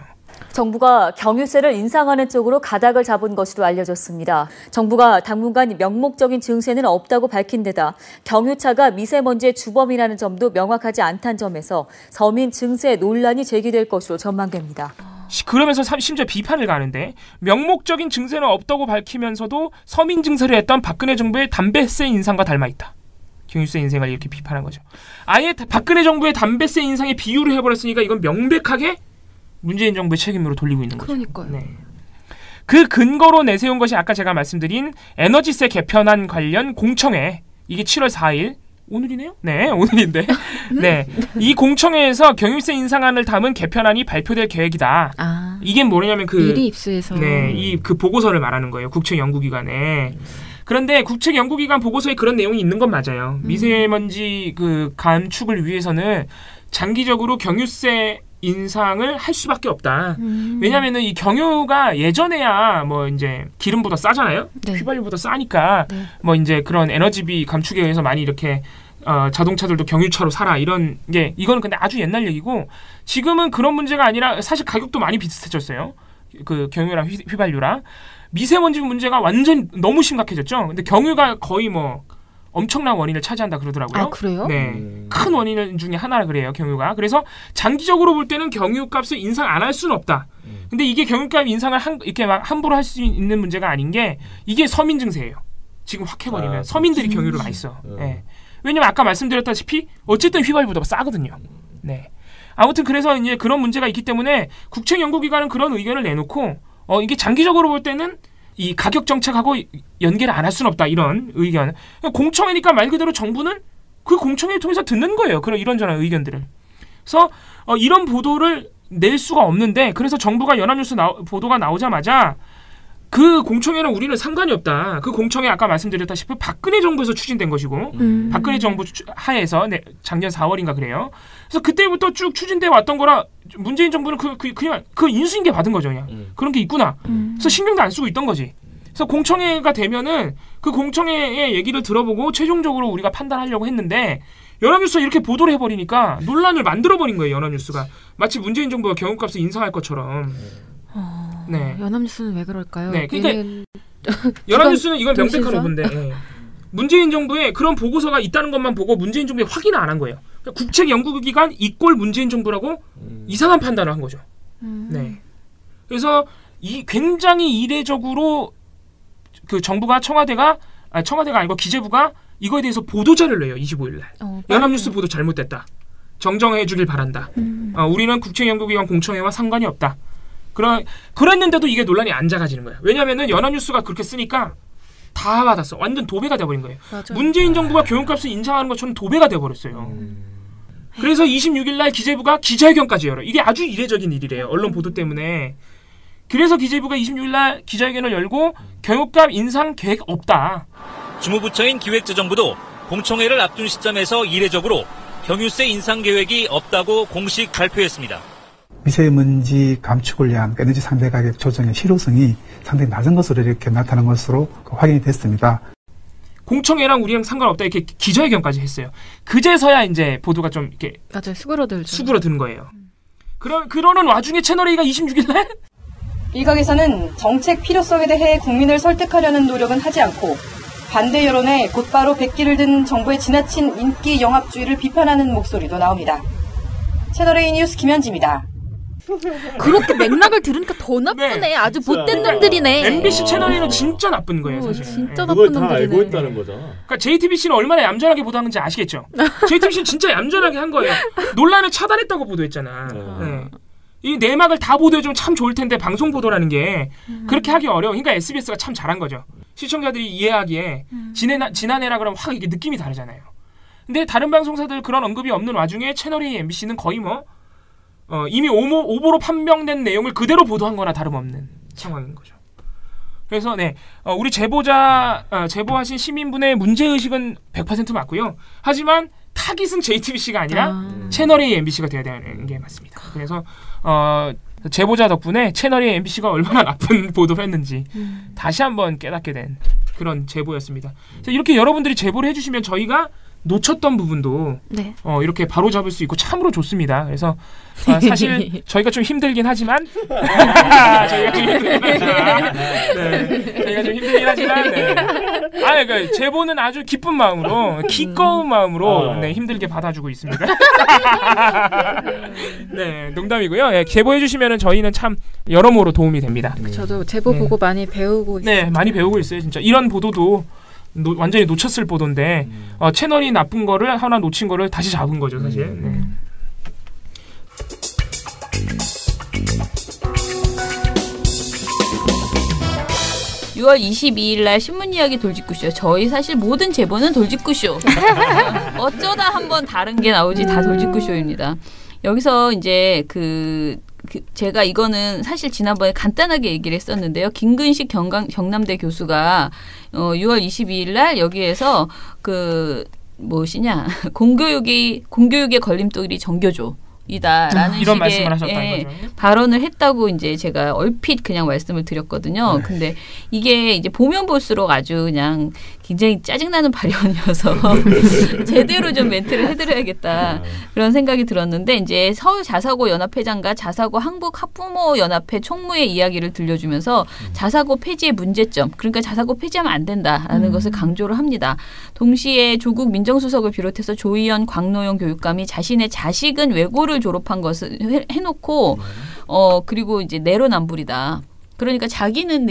정부가 경유세를 인상하는 쪽으로 가닥을 잡은 것으로 알려졌습니다. 정부가 당분간 명목적인 증세는 없다고 밝힌 데다 경유차가 미세먼지의 주범이라는 점도 명확하지 않다는 점에서 서민 증세 논란이 제기될 것으로 전망됩니다. 그러면서 심지어 비판을 가는데 명목적인 증세는 없다고 밝히면서도 서민 증세를 했던 박근혜 정부의 담배세 인상과 닮아있다. 경유세 인상을 이렇게 비판한 거죠. 아예 박근혜 정부의 담배세 인상에 비유를 해버렸으니까 이건 명백하게 문재인 정부의 책임으로 돌리고 있는 거죠. 그러니까요. 네. 그 근거로 내세운 것이 아까 제가 말씀드린 에너지세 개편안 관련 공청회. 이게 7월 4일. 오늘이네요? 네, 오늘인데. 네. 이 공청회에서 경유세 인상안을 담은 개편안이 발표될 계획이다. 이게 뭐냐면 미리 입수해서. 네, 그 보고서를 말하는 거예요. 국책연구기관에. 그런데 국책연구기관 보고서에 그런 내용이 있는 건 맞아요. 미세먼지 감축을 위해서는 장기적으로 경유세 인상을 할 수밖에 없다. 왜냐면은 이 경유가 예전에야 뭐 이제 기름보다 싸잖아요. 네. 휘발유보다 싸니까 네. 뭐 이제 그런 에너지비 감축에 의해서 많이 이렇게 자동차들도 경유차로 살아 이런 게 이거는 근데 아주 옛날 얘기고 지금은 그런 문제가 아니라 사실 가격도 많이 비슷해졌어요. 그 경유랑 휘발유랑 미세먼지 문제가 완전 너무 심각해졌죠. 근데 경유가 거의 뭐 엄청난 원인을 차지한다 그러더라고요. 아, 그래요? 네. 큰 원인 중에 하나라 그래요, 경유가. 그래서 장기적으로 볼 때는 경유값을 인상 안 할 수는 없다. 근데 이게 경유값 인상을 이렇게 막 함부로 할 수 있는 문제가 아닌 게 이게 서민 증세예요. 지금 확 해버리면 서민들이 경유를 많이 써. 네. 왜냐면 아까 말씀드렸다시피 어쨌든 휘발유보다 싸거든요. 네. 아무튼 그래서 이제 그런 문제가 있기 때문에 국책연구기관은 그런 의견을 내놓고 이게 장기적으로 볼 때는 이 가격 정책하고 연계를 안 할 수는 없다 이런 의견. 공청회니까 말 그대로 정부는 그 공청회를 통해서 듣는 거예요. 그런 이런저런 의견들을. 그래서 이런 보도를 낼 수가 없는데 그래서 정부가 연합뉴스 보도가 나오자마자 그 공청회는 우리는 상관이 없다. 그 공청회 아까 말씀드렸다시피 박근혜 정부에서 추진된 것이고 박근혜 정부 하에서 작년 4월인가 그래요. 그래서 그때부터 쭉 추진돼 왔던 거라 문재인 정부는 그냥 그 인수인계 받은 거죠. 그냥 그런 게 있구나. 그래서 신경도 안 쓰고 있던 거지. 그래서 공청회가 되면은 그 공청회의 얘기를 들어보고 최종적으로 우리가 판단하려고 했는데 연합뉴스가 이렇게 보도를 해버리니까 논란을 만들어버린 거예요. 연합뉴스가 마치 문재인 정부가 경유값을 인상할 것처럼. 네. 연합뉴스는 왜 그럴까요? 네, 그러니까 연합뉴스는 이건 명백한 오보인데 문재인 정부에 그런 보고서가 있다는 것만 보고 문재인 정부에 확인을 안 한 거예요. 그러니까 국책연구기관 이꼴 문재인 정부라고 이상한 판단을 한 거죠. 네. 그래서 굉장히 이례적으로 그 정부가 청와대가 아니고 기재부가 이거에 대해서 보도자를 내요. 25일 날. 연합뉴스 보도 잘못됐다. 정정해 주길 바란다. 우리는 국책연구기관 공청회와 상관이 없다. 그랬는데도 이게 논란이 안 작아지는 거예요. 왜냐면은 연합뉴스가 그렇게 쓰니까 다 받았어. 완전 도배가 돼버린 거예요. 맞아요. 문재인 정부가 경유값을 인상하는 것처럼 도배가 돼버렸어요. 그래서 26일 날 기재부가 기자회견까지 열어요. 이게 아주 이례적인 일이래요. 언론 보도 때문에. 그래서 기재부가 26일 날 기자회견을 열고 경유값 인상 계획 없다. 주무부처인 기획재정부도 공청회를 앞둔 시점에서 이례적으로 경유세 인상 계획이 없다고 공식 발표했습니다. 미세먼지 감축을 위한 에너지 상대 가격 조정의 실효성이 상당히 낮은 것으로 이렇게 나타난 것으로 확인이 됐습니다. 공청회랑 우리랑 상관없다 이렇게 기자회견까지 했어요. 그제서야 이제 보도가 좀 이렇게 맞아요. 수그러드는 거예요. 그러는 와중에 채널A가 26일 날 일각에서는 정책 필요성에 대해 국민을 설득하려는 노력은 하지 않고 반대 여론에 곧바로 백기를 든 정부의 지나친 인기 영합주의를 비판하는 목소리도 나옵니다. 채널A 뉴스 김현지입니다. 그렇게 맥락을 들으니까 더 나쁘네. 네. 아주 못된 놈들이네. MBC 채널A는 진짜 나쁜 거예요, 사실. 진짜 그걸 나쁜 다 놈들이네. 알고 있다는 거잖아. 그러니까 JTBC는 얼마나 얌전하게 보도하는지 아시겠죠? JTBC는 진짜 얌전하게 한 거예요. 논란을 차단했다고 보도했잖아. 네. 이 내막을 다 보도해주면 참 좋을 텐데 방송 보도라는 게 그렇게 하기 어려워. 그러니까 SBS가 참 잘한 거죠. 시청자들이 이해하기에 지난해라 그러면 확 이게 느낌이 다르잖아요. 근데 다른 방송사들 그런 언급이 없는 와중에 채널A, MBC는 거의 뭐 이미 오보로 판명된 내용을 그대로 보도한 거나 다름없는 상황인 거죠. 그래서 네, 우리 제보하신 시민분의 문제의식은 100% 맞고요. 하지만 타깃은 JTBC가 아니라 채널A, MBC가 돼야 되는 게 맞습니다. 그래서 제보자 덕분에 채널A, MBC가 얼마나 나쁜 보도를 했는지 다시 한번 깨닫게 된 그런 제보였습니다. 이렇게 여러분들이 제보를 해주시면 저희가 놓쳤던 부분도 네. 이렇게 바로 잡을 수 있고 참으로 좋습니다. 그래서 사실 저희가 좀 힘들긴 하지만 저희가 좀 힘들긴 하지만 그 제보는 아주 기쁜 마음으로 기꺼운 마음으로 힘들게 받아주고 있습니다. 네, 농담이고요. 네, 제보해 주시면은 저희는 참 여러모로 도움이 됩니다. 저도 제보 보고 많이 배우고 있어요. 네, 많이 배우고 있어요. 진짜 이런 보도도 완전히 놓쳤을 보도인데 채널이 나쁜 거를 하나 놓친 거를 다시 잡은 거죠, 사실. 네. (6월 22일) 날 신문 이야기 돌직구쇼. 저희 사실 모든 제보는 돌직구쇼. 어쩌다 한번 다른 게 나오지 다 돌직구쇼입니다. 여기서 이제 제가 이거는 사실 지난번에 간단하게 얘기를 했었는데요. 김근식 경남대 교수가 6월 22일 날 여기에서 공교육의 걸림돌이 정교조. 이다라는 이런 식의 말씀을 하셨다는 거죠. 발언을 했다고 이제 제가 얼핏 그냥 말씀을 드렸거든요. 근데 이게 이제 보면 볼수록 아주 그냥 굉장히 짜증나는 발언이어서 제대로 좀 멘트를 해드려야겠다 그런 생각이 들었는데 이제 서울 자사고 연합회장과 자사고 한국 학부모 연합회 총무의 이야기를 들려주면서 자사고 폐지의 문제점, 그러니까 자사고 폐지하면 안 된다라는 것을 강조를 합니다. 동시에 조국 민정수석을 비롯해서 조희연, 광노영 교육감이 자신의 자식은 외고를 졸업한 것을 해놓고 그리고 이제 내로남불이다. 그러니까 자기는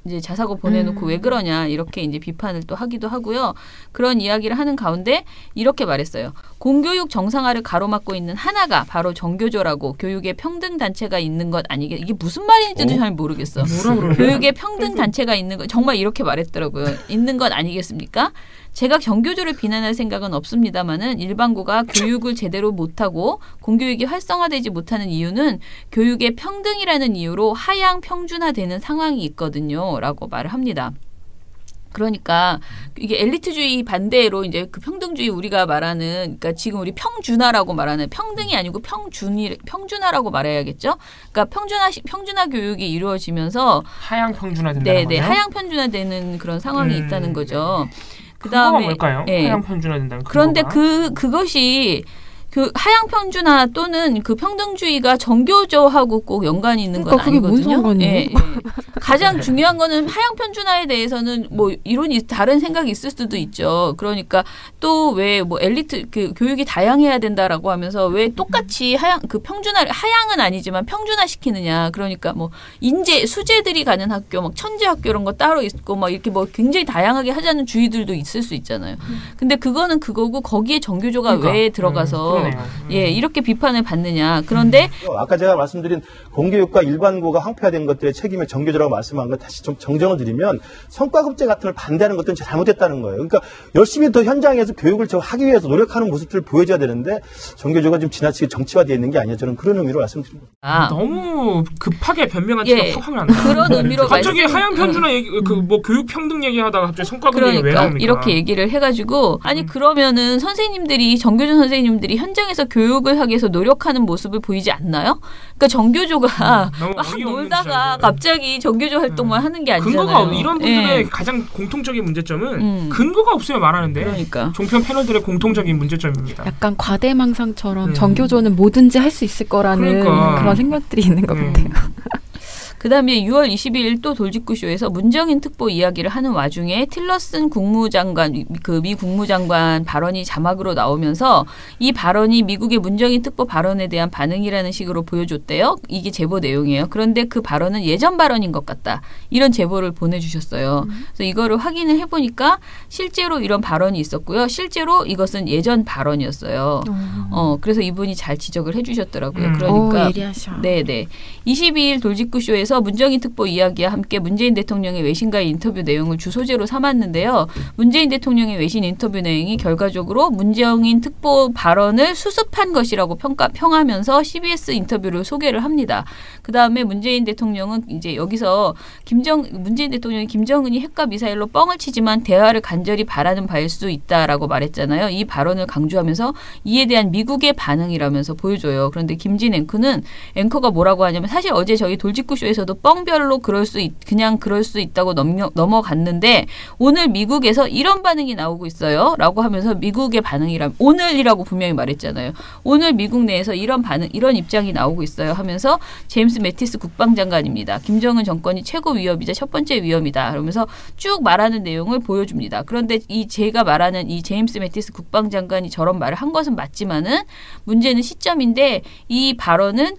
이제 자사고 보내놓고 왜 그러냐 이렇게 이제 비판을 또 하기도 하고요. 그런 이야기를 하는 가운데 이렇게 말했어요. 공교육 정상화를 가로막고 있는 하나가 바로 정교조라고 교육의 평등 단체가 있는 것 아니겠? 이게 무슨 말인지도 잘 모르겠어. 교육의 평등 단체가 있는 것 정말 이렇게 말했더라고요. 있는 것 아니겠습니까? 제가 정교조를 비난할 생각은 없습니다만은 일반고가 교육을 제대로 못하고 공교육이 활성화되지 못하는 이유는 교육의 평등이라는 이유로 하향 평준화되는 상황이 있거든요. 라고 말을 합니다. 그러니까 이게 엘리트주의 반대로 이제 그 평등주의 우리가 말하는 그러니까 지금 우리 평준화라고 말하는 평등이 아니고 평준화라고 말해야겠죠. 그러니까 평준화 교육이 이루어지면서 하향 평준화된다는 거죠. 네, 하향 평준화되는 그런 상황이 있다는 거죠. 그다음에 뭘까요? 하향 평준화된다는 그런데 그것이 그 하향 평준화 또는 그 평등주의가 정교조하고 꼭 연관이 있는 건 아니거든요. 예. 가장 중요한 거는 하향 평준화에 대해서는 뭐 이론이 다른 생각이 있을 수도 있죠. 그러니까 또 왜 뭐 엘리트 그 교육이 다양해야 된다라고 하면서 왜 똑같이 하향은 아니지만 평준화 시키느냐. 그러니까 뭐 수재들이 가는 학교, 막 천재 학교 이런 거 따로 있고 막 이렇게 뭐 굉장히 다양하게 하자는 주의들도 있을 수 있잖아요. 근데 그거는 그거고 거기에 정교조가 왜 들어가서 이렇게 비판을 받느냐. 그런데 아까 제가 말씀드린 공교육과 일반고가 황폐화된 것들의 책임을 정교조라고 말씀한 것 다시 좀 정정을 드리면 성과급제 같은 걸 반대하는 것들은 잘못됐다는 거예요. 그러니까 열심히 더 현장에서 교육을 하기 위해서 노력하는 모습들을 보여줘야 되는데 정교조가 좀 지나치게 정치화되어 있는 게 아니냐 저는 그런 의미로 말씀드립니다. 너무 급하게 변명한 티가 확 난다. 그런 의미로 갑자기 하향 평준화 얘기 뭐 교육 평등 얘기하다가 갑자기 성과급 얘기 왜 나옵니까? 이렇게 얘기를 해가지고 아니 그러면은 선생님들이 정교조 선생님들이 현장에서 교육을 하기 위해서 노력하는 모습을 보이지 않나요? 그러니까 정교조가 막 놀다가 갑자기 정교조 활동만 하는 게 아니잖아요. 근거가 이런 분들의 가장 공통적인 문제점은 근거가 없어요 말하는데. 그러니까. 종편 패널들의 공통적인 문제점입니다. 약간 과대망상처럼 정교조는 뭐든지 할 수 있을 거라는 그런 생각들이 있는 것 같아요. 그다음에 6월 22일 또 돌직구쇼에서 문정인 특보 이야기를 하는 와중에 틸러슨 국무장관, 그 미 국무장관 발언이 자막으로 나오면서 이 발언이 미국의 문정인 특보 발언에 대한 반응이라는 식으로 보여줬대요. 이게 제보 내용이에요. 그런데 그 발언은 예전 발언인 것 같다. 이런 제보를 보내주셨어요. 그래서 이거를 확인을 해보니까 실제로 이런 발언이 있었고요. 실제로 이것은 예전 발언이었어요. 그래서 이분이 잘 지적을 해주셨더라고요. 그러니까 예리하셔. 네네. 22일 돌직구쇼에서 문정인 특보 이야기와 함께 문재인 대통령의 외신과의 인터뷰 내용을 주소제로 삼았는데요. 문재인 대통령의 외신 인터뷰 내용이 결과적으로 문정인 특보 발언을 수습한 것이라고 평하면서 CBS 인터뷰를 소개를 합니다. 그 다음에 문재인 대통령은 이제 여기서 문재인 대통령이 김정은이 핵과 미사일로 뻥을 치지만 대화를 간절히 바라는 바일 수도 있다라고 말했잖아요. 이 발언을 강조하면서 이에 대한 미국의 반응이라면서 보여줘요. 그런데 김진 앵커가 뭐라고 하냐면 사실 어제 저희 돌직구쇼에서도 뻥별로 그냥 그럴 수 있다고 넘어갔는데 오늘 미국에서 이런 반응이 나오고 있어요. 라고 하면서 미국의 반응이라면 오늘이라고 분명히 말했잖아요. 오늘 미국 내에서 이런 입장이 나오고 있어요 하면서 제임스 매티스 국방장관입니다. 김정은 정권이 최고 위협이자 첫 번째 위험이다. 그러면서 쭉 말하는 내용을 보여줍니다. 그런데 제가 말하는 이 제임스 매티스 국방장관이 저런 말을 한 것은 맞지만은 문제는 시점인데 이 발언은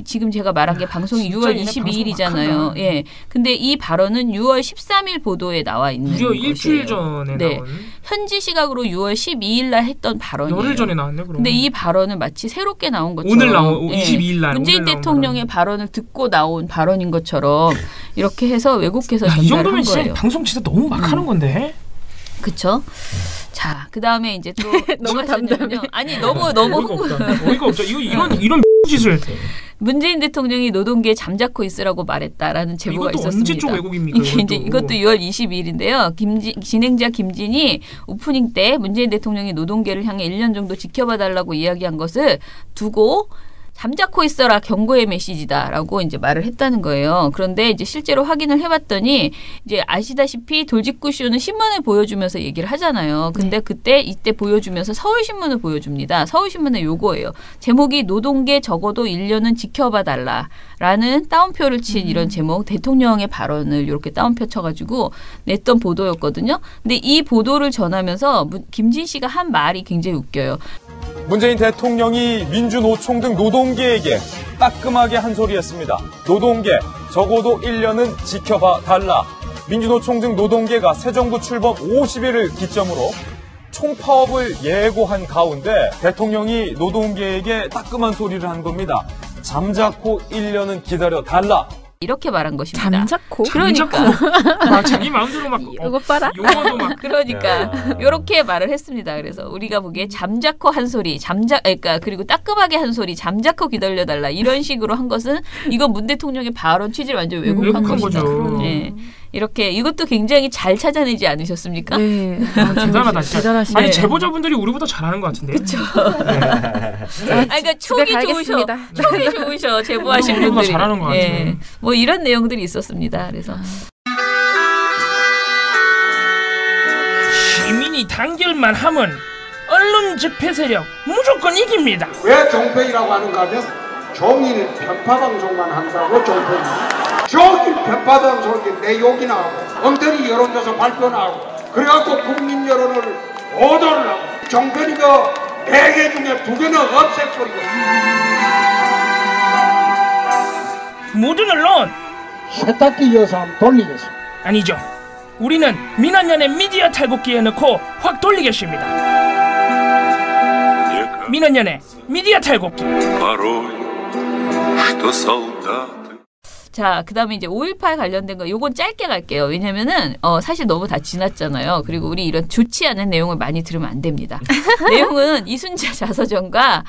지금 제가 말한 게 방송이 6월 22일이잖아요. 예. 근데 이 발언은 6월 13일 보도에 나와 있는 무려 것이에요. 일주일 전에 나온. 현지 시각으로 6월 12일 날 했던 발언이에요. 열흘 전에 나왔네. 그럼. 근데 이 발언은 마치 새롭게 나온 것처럼 오늘 나온 22일 날 문재인 대통령의 발언을 듣고 나온 발언인 것처럼 이렇게 해서 왜곡해서 이 전달한 정도면 거예요. 진짜 방송 진짜 너무 막 하는 건데. 그쵸? 자, 그 다음에 이제 또 너무 담담해. 아니 너무 어이가 없죠. 이런 짓을. 문재인 대통령이 노동계에 잠자코 있으라고 말했다라는 제보가 이것도 있었습니다. 언제적 왜곡입니까? 이것도 6월 22일인데요. 진행자 김진이 오프닝 때 문재인 대통령이 노동계를 향해 1년 정도 지켜봐달라고 이야기한 것을 두고 잠자코 있어라 경고의 메시지다라고 이제 말을 했다는 거예요. 그런데 이제 실제로 확인을 해봤더니 이제 아시다시피 돌직구쇼는 신문을 보여주면서 얘기를 하잖아요. 근데 이때 보여주면서 서울신문을 보여줍니다. 서울신문은 요거예요. 제목이 노동계 적어도 1년은 지켜봐달라라는 따옴표를 친 이런 제목, 대통령의 발언을 이렇게 따옴표 쳐가지고 냈던 보도였거든요. 근데 이 보도를 전하면서 김진 씨가 한 말이 굉장히 웃겨요. 문재인 대통령이 민주노총 등 노동계에게 따끔하게 한 소리였습니다. 노동계 적어도 1년은 지켜봐 달라. 민주노총 등 노동계가 새 정부 출범 50일을 기점으로 총파업을 예고한 가운데 대통령이 노동계에게 따끔한 소리를 한 겁니다. 잠자코 1년은 기다려 달라. 이렇게 말한 것입니다. 잠자코? 그러니까. 자기 마음대로 막. 이거 봐라. 용어도 막. 그러니까. 이렇게 말을 했습니다. 그래서 우리가 보기에 잠자코 한 소리, 그러니까 그리고 따끔하게 한 소리, 잠자코 기다려달라. 이런 식으로 한 것은 이건 문 대통령의 발언 취지를 완전 왜곡한 것이다. 네. 이렇게 이것도 굉장히 잘 찾아내지 않으셨습니까? 네. 대단하다. 진짜. 대단하시네. 아니 제보자분들이 우리보다 잘하는 것 같은데. 그렇죠. 그러니까 촉이 좋으셔. 제보하신 분들이. 우리보다 잘하는 것 같아요. 예. 뭐 이런 내용들이 있었습니다. 그래서 시민이 단결만 하면 언론 집회 세력 무조건 이깁니다. 왜 종편이라고 하는가 하면 종일 편파방송만 한다고 종편입니다. 종일 편파방송이 내 욕이 나오고 엉터리 여론조사 발표나 하고 그래갖고 국민 여론을 오도를 하고 종편이 그 4개 중에 2개는 없앨 소리고 모든 언론 세탁기 이어서 한번 돌리겠습니다. 아니죠. 우리는 민원연의 미디어 탈곡기에 넣고 확 돌리겠습니다. 민원연의 미디어 탈곡기. 자, 그 다음에 이제 5.18 관련된 거, 요건 짧게 갈게요. 왜냐면은, 사실 너무 다 지났잖아요. 그리고 우리 이런 좋지 않은 내용을 많이 들으면 안 됩니다. 내용은 이순자 자서전과,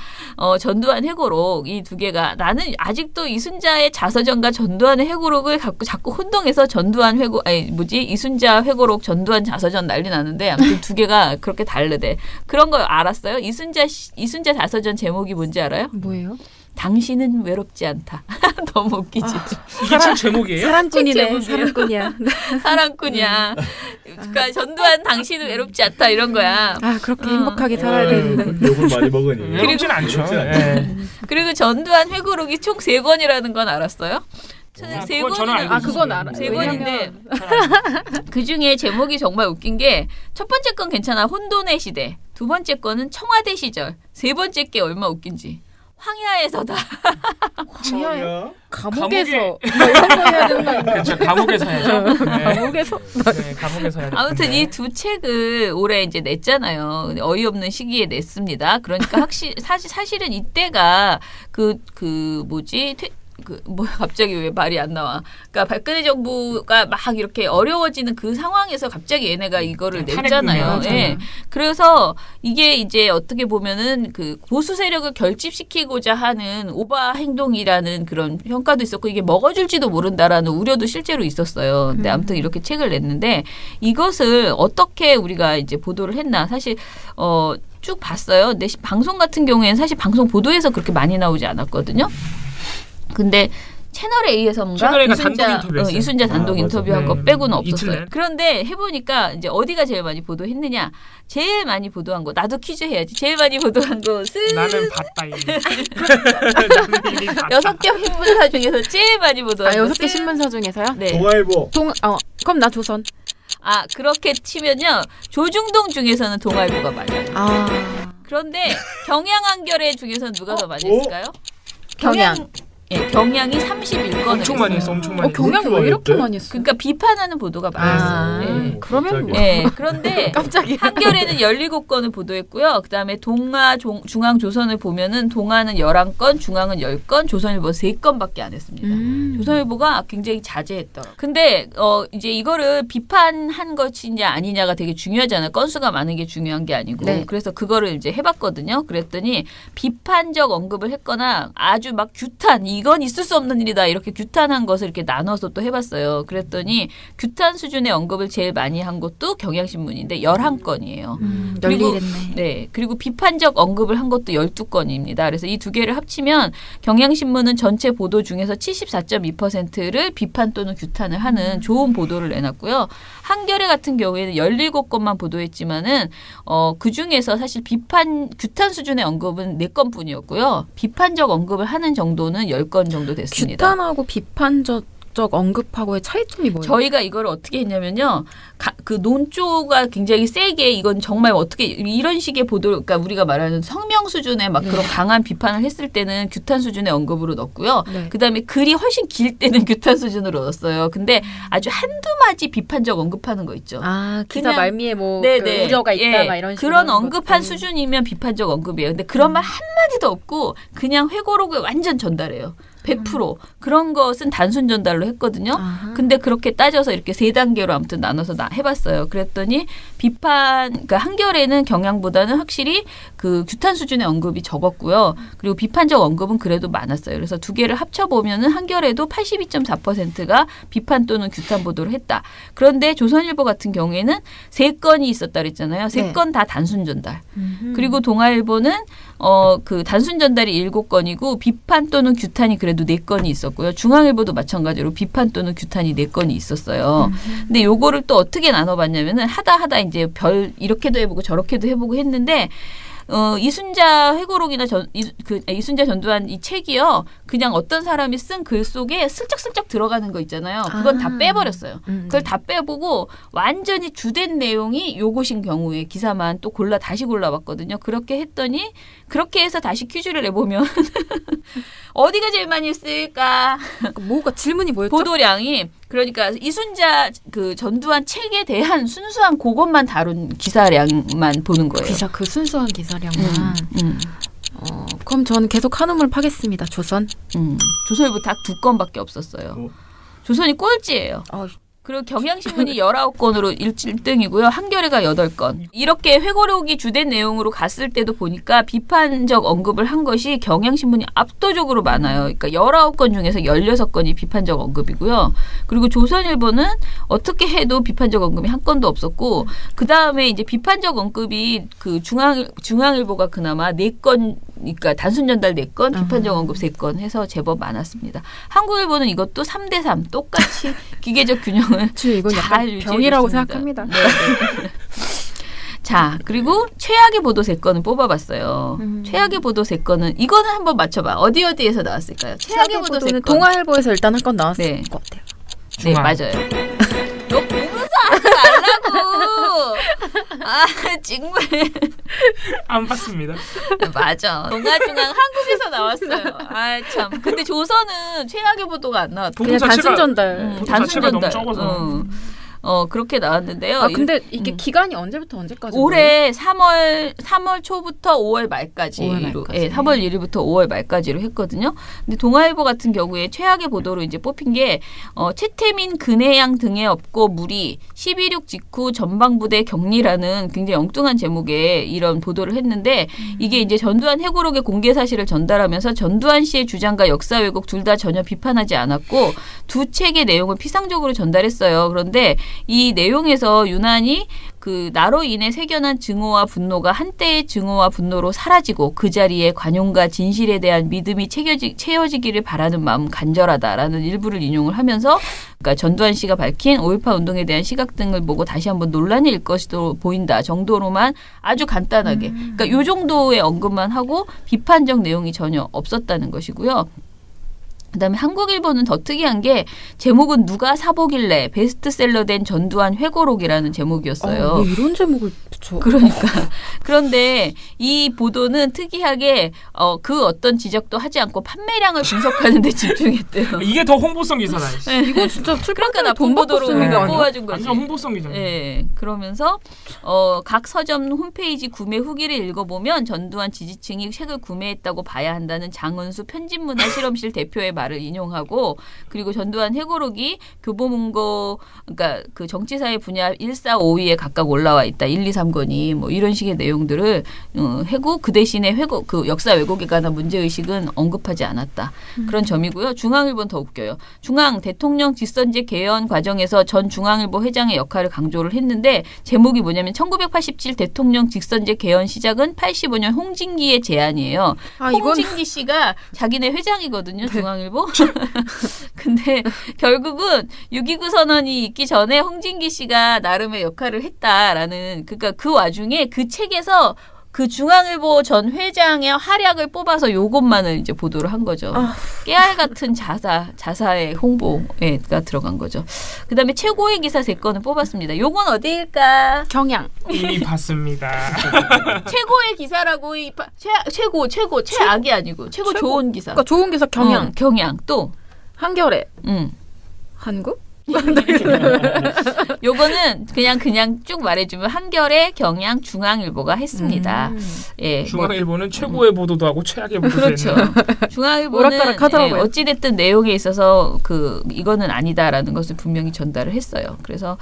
전두환 회고록, 이 두 개가, 나는 아직도 이순자의 자서전과 전두환의 회고록을 자꾸 혼동해서 이순자 회고록, 전두환 자서전 난리 나는데, 아무튼 두 개가 그렇게 다르대. 그런 거 알았어요? 이순자 자서전 제목이 뭔지 알아요? 뭐예요? 당신은 외롭지 않다. 너무 웃기지. 이게 책 제목이에요? 사랑꾼이네. 사랑꾼이야. 사랑꾼이야. 그러니까 전두환 당신은 외롭지 않다 이런 거야. 아 그렇게 행복하게 살아야 되는데. 욕을 많이 먹으니. 외롭진 않죠. 그리고 전두환 회고록이 총 3권이라는 건 알았어요? 세 권은 그건 알아. 세 권인데 그 중에 제목이 정말 웃긴 게 첫 번째 건 괜찮아. 혼돈의 시대. 두 번째 거는 청와대 시절. 세 번째 게 얼마 웃긴지. 황야에서다. 황야? 감옥에서 이런 거 해야 되는 거 아닌가? 그렇죠. 감옥에서 해야죠. 네. 감옥에서. 네, 감옥에서 해야 아무튼 이 두 책을 올해 이제 냈잖아요. 어이없는 시기에 냈습니다. 그러니까 사실은 이때가 갑자기 왜 말이 안 나와. 그러니까 박근혜 정부가 막 이렇게 어려워지는 그 상황에서 갑자기 얘네가 이거를 냈잖아요. 네. 그래서 이게 이제 어떻게 보면은 그 보수 세력을 결집시키고자 하는 오바 행동이라는 그런 평가도 있었고 이게 먹어줄지도 모른다라는 우려도 실제로 있었어요. 근데 아무튼 이렇게 책을 냈는데 이것을 어떻게 우리가 이제 보도를 했나. 사실 쭉 봤어요. 근데 방송 같은 경우에는 사실 방송 보도에서 그렇게 많이 나오지 않았거든요. 근데 채널 A에서인가 이순자 단독 인터뷰한 거 빼고는 없었어요. 이틀. 그런데 해보니까 이제 어디가 제일 많이 보도했느냐? 제일 많이 보도한 거 나도 퀴즈 해야지. 제일 많이 보도한 것은 나는 봤다 이미. 6개 신문사 중에서 제일 많이 보도한 것은 6개 신문사 중에서요? 네. 동아일보. 그럼 나 조선. 그렇게 치면요. 조중동 중에서는 동아일보가 많아요. 그런데 경향한겨레 중에서는 누가 더 많이 했을까요? 경향. 예, 경향이 31건을 엄청 많이 했어. 엄청 많이. 경향 왜 이렇게 많이 했어? 그러니까 비판하는 보도가 많았어요. 예. 그러면 그런데 한겨레는 17건을 보도했고요. 그다음에 동아 중앙조선을 보면은 동아는 11건, 중앙은 10건, 조선일보 3건밖에 안 했습니다. 조선일보가 굉장히 자제했더라고요. 근데 이제 이거를 비판한 것이냐 아니냐가 되게 중요하잖아요. 건수가 많은 게 중요한 게 아니고. 네. 그래서 그거를 이제 해봤거든요. 그랬더니 비판적 언급을 했거나 아주 막 규탄 이건 있을 수 없는 일이다. 이렇게 규탄한 것을 이렇게 나눠서 또 해봤어요. 그랬더니 규탄 수준의 언급을 제일 많이 한 것도 경향신문인데 11건이에요. 그리고 비판적 언급을 한 것도 12건입니다. 그래서 이 두 개를 합치면 경향신문은 전체 보도 중에서 74.2%를 비판 또는 규탄을 하는 좋은 보도를 내놨고요. 한겨레 같은 경우에는 17건만 보도했지만은 그중에서 사실 규탄 수준의 언급은 4건뿐이었고요. 비판적 언급을 하는 정도는 10건 정도 됐습니다. 규탄하고 비판적 언급하고의 차이점이 뭐예요? 저희가 이걸 어떻게 했냐면요. 그 논조가 굉장히 세게 이건 정말 어떻게 이런 식의 보도를 그러니까 우리가 말하는 성명 수준의 막 그런 강한 비판을 했을 때는 규탄 수준의 언급으로 넣었고요. 그다음에 글이 훨씬 길 때는 규탄 수준으로 넣었어요. 근데 아주 한두 마디 비판적 언급하는 거 있죠. 기사 말미에 그 우려가 있다 막 이런 식으로 그런 언급한 수준이면 비판적 언급이에요. 근데 그런 말 한마디도 없고 그냥 회고록을 완전 전달해요. 100% 그런 것은 단순 전달로 했거든요. 근데 그렇게 따져서 이렇게 3단계로 아무튼 나눠서 해봤어요. 그랬더니 그러니까 한겨레는 경향보다는 확실히 그 규탄 수준의 언급이 적었고요. 그리고 비판적 언급은 그래도 많았어요. 그래서 두 개를 합쳐보면은 한겨레도 82.4%가 비판 또는 규탄 보도를 했다. 그런데 조선일보 같은 경우에는 3건이 있었다 그랬잖아요. 3건 다 단순 전달. 그리고 동아일보는 그 단순 전달이 7건이고 비판 또는 규탄이 그래도 4건이 있었고요. 중앙일보도 마찬가지로 비판 또는 규탄이 4건이 있었어요. 근데 요거를 또 어떻게 나눠봤냐면은 하다 이제 이렇게도 해보고 저렇게도 해보고 했는데 이순자 회고록이나 이순자 전두환 이 책이요. 그냥 어떤 사람이 쓴 글 속에 슬쩍슬쩍 들어가는 거 있잖아요. 그건 다 빼버렸어요. 그걸 다 빼보고 완전히 주된 내용이 요것인 경우에 기사만 또 다시 골라봤거든요. 그렇게 했더니 그렇게 해서 다시 퀴즈를 내보면 어디가 제일 많이 쓸까? 뭐가 질문이 뭐였죠? 보도량이 그러니까 이순자 그 전두환 책에 대한 순수한 그것만 다룬 기사량만 보는 거예요. 그 순수한 기사량만. 그럼 저는 계속 한우물 파겠습니다. 조선. 조선일보 딱 2건밖에 없었어요. 조선이 꼴찌예요. 그리고 경향신문이 19건으로 1등이고요. 한겨레가 8건. 이렇게 회고록이 주된 내용으로 갔을 때도 보니까 비판적 언급을 한 것이 경향신문이 압도적으로 많아요. 그러니까 19건 중에서 16건이 비판적 언급이고요. 그리고 조선일보는 어떻게 해도 비판적 언급이 한 건도 없었고 그다음에 이제 비판적 언급이 그 중앙일보가 그나마 4건 그러니까 단순 전달 4건, 비판적 언급 3건 해서 제법 많았습니다. 한국일보는 이것도 3대3 똑같이 기계적 균형을 이건 잘 유지해줬습니다. 병이라고 생각합니다. 네. 자, 그리고 최악의 보도 3건을 뽑아봤어요. 최악의 보도 3건은 이거는 한번 맞춰봐. 어디에서 나왔을까요? 최악의 보도 3건. 동아일보에서 일단 한 건 나왔을 것 같아요. 네, 맞아요. 너 보면서 하지 말라고. 아, 정말. 안 봤습니다. 맞아. 동아중앙 한국에서 나왔어요. 아, 참. 근데 조선은 최악의 보도가 안 나왔다. 그냥 단순 전달. 단순 전달. 너무 적어서. 그렇게 나왔는데요. 아, 근데 이게 기간이 언제부터 언제까지? 올해 3월 초부터 5월 말까지로, 3월 1일부터 5월 말까지로 했거든요. 근데 동아일보 같은 경우에 최악의 보도로 이제 뽑힌 게, 최태민 근해양 등에 업고 무리 12.6 직후 전방부대 격리라는 굉장히 엉뚱한 제목의 이런 보도를 했는데, 이게 이제 전두환 해고록의 공개 사실을 전달하면서 전두환 씨의 주장과 역사 왜곡 둘 다 전혀 비판하지 않았고, 두 책의 내용을 피상적으로 전달했어요. 그런데 이 내용에서 유난히 나로 인해 새겨난 증오와 분노가 한때의 증오와 분노로 사라지고 그 자리에 관용과 진실에 대한 믿음이 채워지기를 바라는 마음 간절하다라는 일부를 인용을 하면서 그러니까 전두환 씨가 밝힌 5.18 운동에 대한 시각 등을 보고 다시 한번 논란이 일 것으로 보인다 정도로만 아주 간단하게 그러니까 이 정도의 언급만 하고 비판적 내용이 전혀 없었다는 것이고요. 그다음에 한국일보는 더 특이한 게 제목은 누가 사보길래 베스트셀러 된 전두환 회고록이라는 제목이었어요. 왜 이런 제목을 붙여? 그러니까. 그런데 이 보도는 특이하게 그 어떤 지적도 하지 않고 판매량을 분석하는 데 집중했대요. 이게 더 홍보성 기사다. 네, 이거 진짜 그러니까 나쁜 보도로 뽑아준 거지. 완전 홍보성 기자. 네. 그러면서 각 서점 홈페이지 구매 후기를 읽어보면 전두환 지지층이 책을 구매했다고 봐야 한다는 장은수 편집문화 실험실 대표의 말을 인용하고 그리고 전두환 해고록이 교보문고 그러니까 그 정치사회 분야 1, 4, 5위에 각각 올라와 있다. 1, 2, 3권이 뭐 이런 식의 내용들을 해고 그 대신에 회고 그 역사 왜곡에 관한 문제의식은 언급하지 않았다. 그런 점이고요. 중앙일보는 더 웃겨요. 중앙 대통령 직선제 개헌 과정에서 전 중앙일보 회장의 역할을 강조를 했는데 제목이 뭐냐면 1987 대통령 직선제 개헌 시작은 85년 홍진기의 제안이에요. 홍진기 씨가 자기네 회장이거든요. 중앙일보. 근데 결국은 6.29 선언이 있기 전에 홍진기 씨가 나름의 역할을 했다라는 그러니까 그 와중에 그 책에서 그 중앙일보 전 회장의 활약을 뽑아서 요것만을 이제 보도를 한 거죠. 깨알 같은 자사의 홍보가 들어간 거죠. 그다음에 최고의 기사 3건을 뽑았습니다. 요건 어디일까? 경향. 이미 봤습니다. 최고의 기사라고 최고 최악이 아니고 최고 좋은 기사. 그러니까 좋은 기사 경향. 경향 또 한겨레. 한국? 요거는 그냥 쭉 말해주면 한겨레, 경향, 중앙일보가 했습니다. 예, 중앙일보는 최고의 보도도 하고 최악의 보도도 그렇죠. 중앙일보는 어찌됐든 내용에 있어서 이거는 아니다라는 것을 분명히 전달을 했어요. 그래서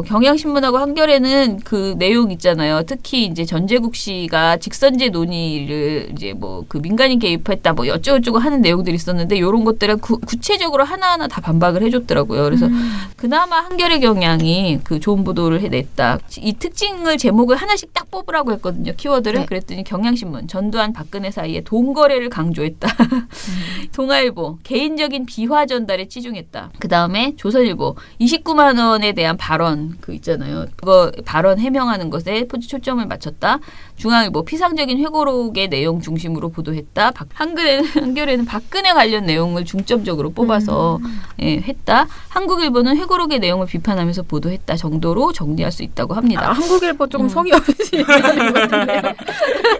경향신문하고 한겨레는 그 내용 있잖아요. 특히 이제 전제국 씨가 직선제 논의를 이제 뭐 그 민간인 개입했다 뭐 어쩌고저쩌고 하는 내용들이 있었는데 이런 것들은 구체적으로 하나하나 다 반박을 해줬더라고요. 그래서 그나마 한겨레 경향이 그 좋은 보도를 해냈다. 이 특징을 제목을 하나씩 딱 뽑으라고 했거든요. 키워드를. 네. 그랬더니 경향신문 전두환 박근혜 사이에 돈거래를 강조했다. 동아일보 개인적인 비화 전달에 치중했다. 그다음에 조선일보 29만 원에 대한 발언 그 있잖아요. 그거 발언 해명하는 것에 초점을 맞췄다. 중앙일보 피상적인 회고록의 내용 중심으로 보도했다. 한겨레는 박근혜 관련 내용을 중점적으로 뽑아서 했다. 한국일보는 회고록의 내용을 비판하면서 보도했다 정도로 정리할 수 있다고 합니다. 한국일보 조금 성의 없이 얘기하는 것 같은데요.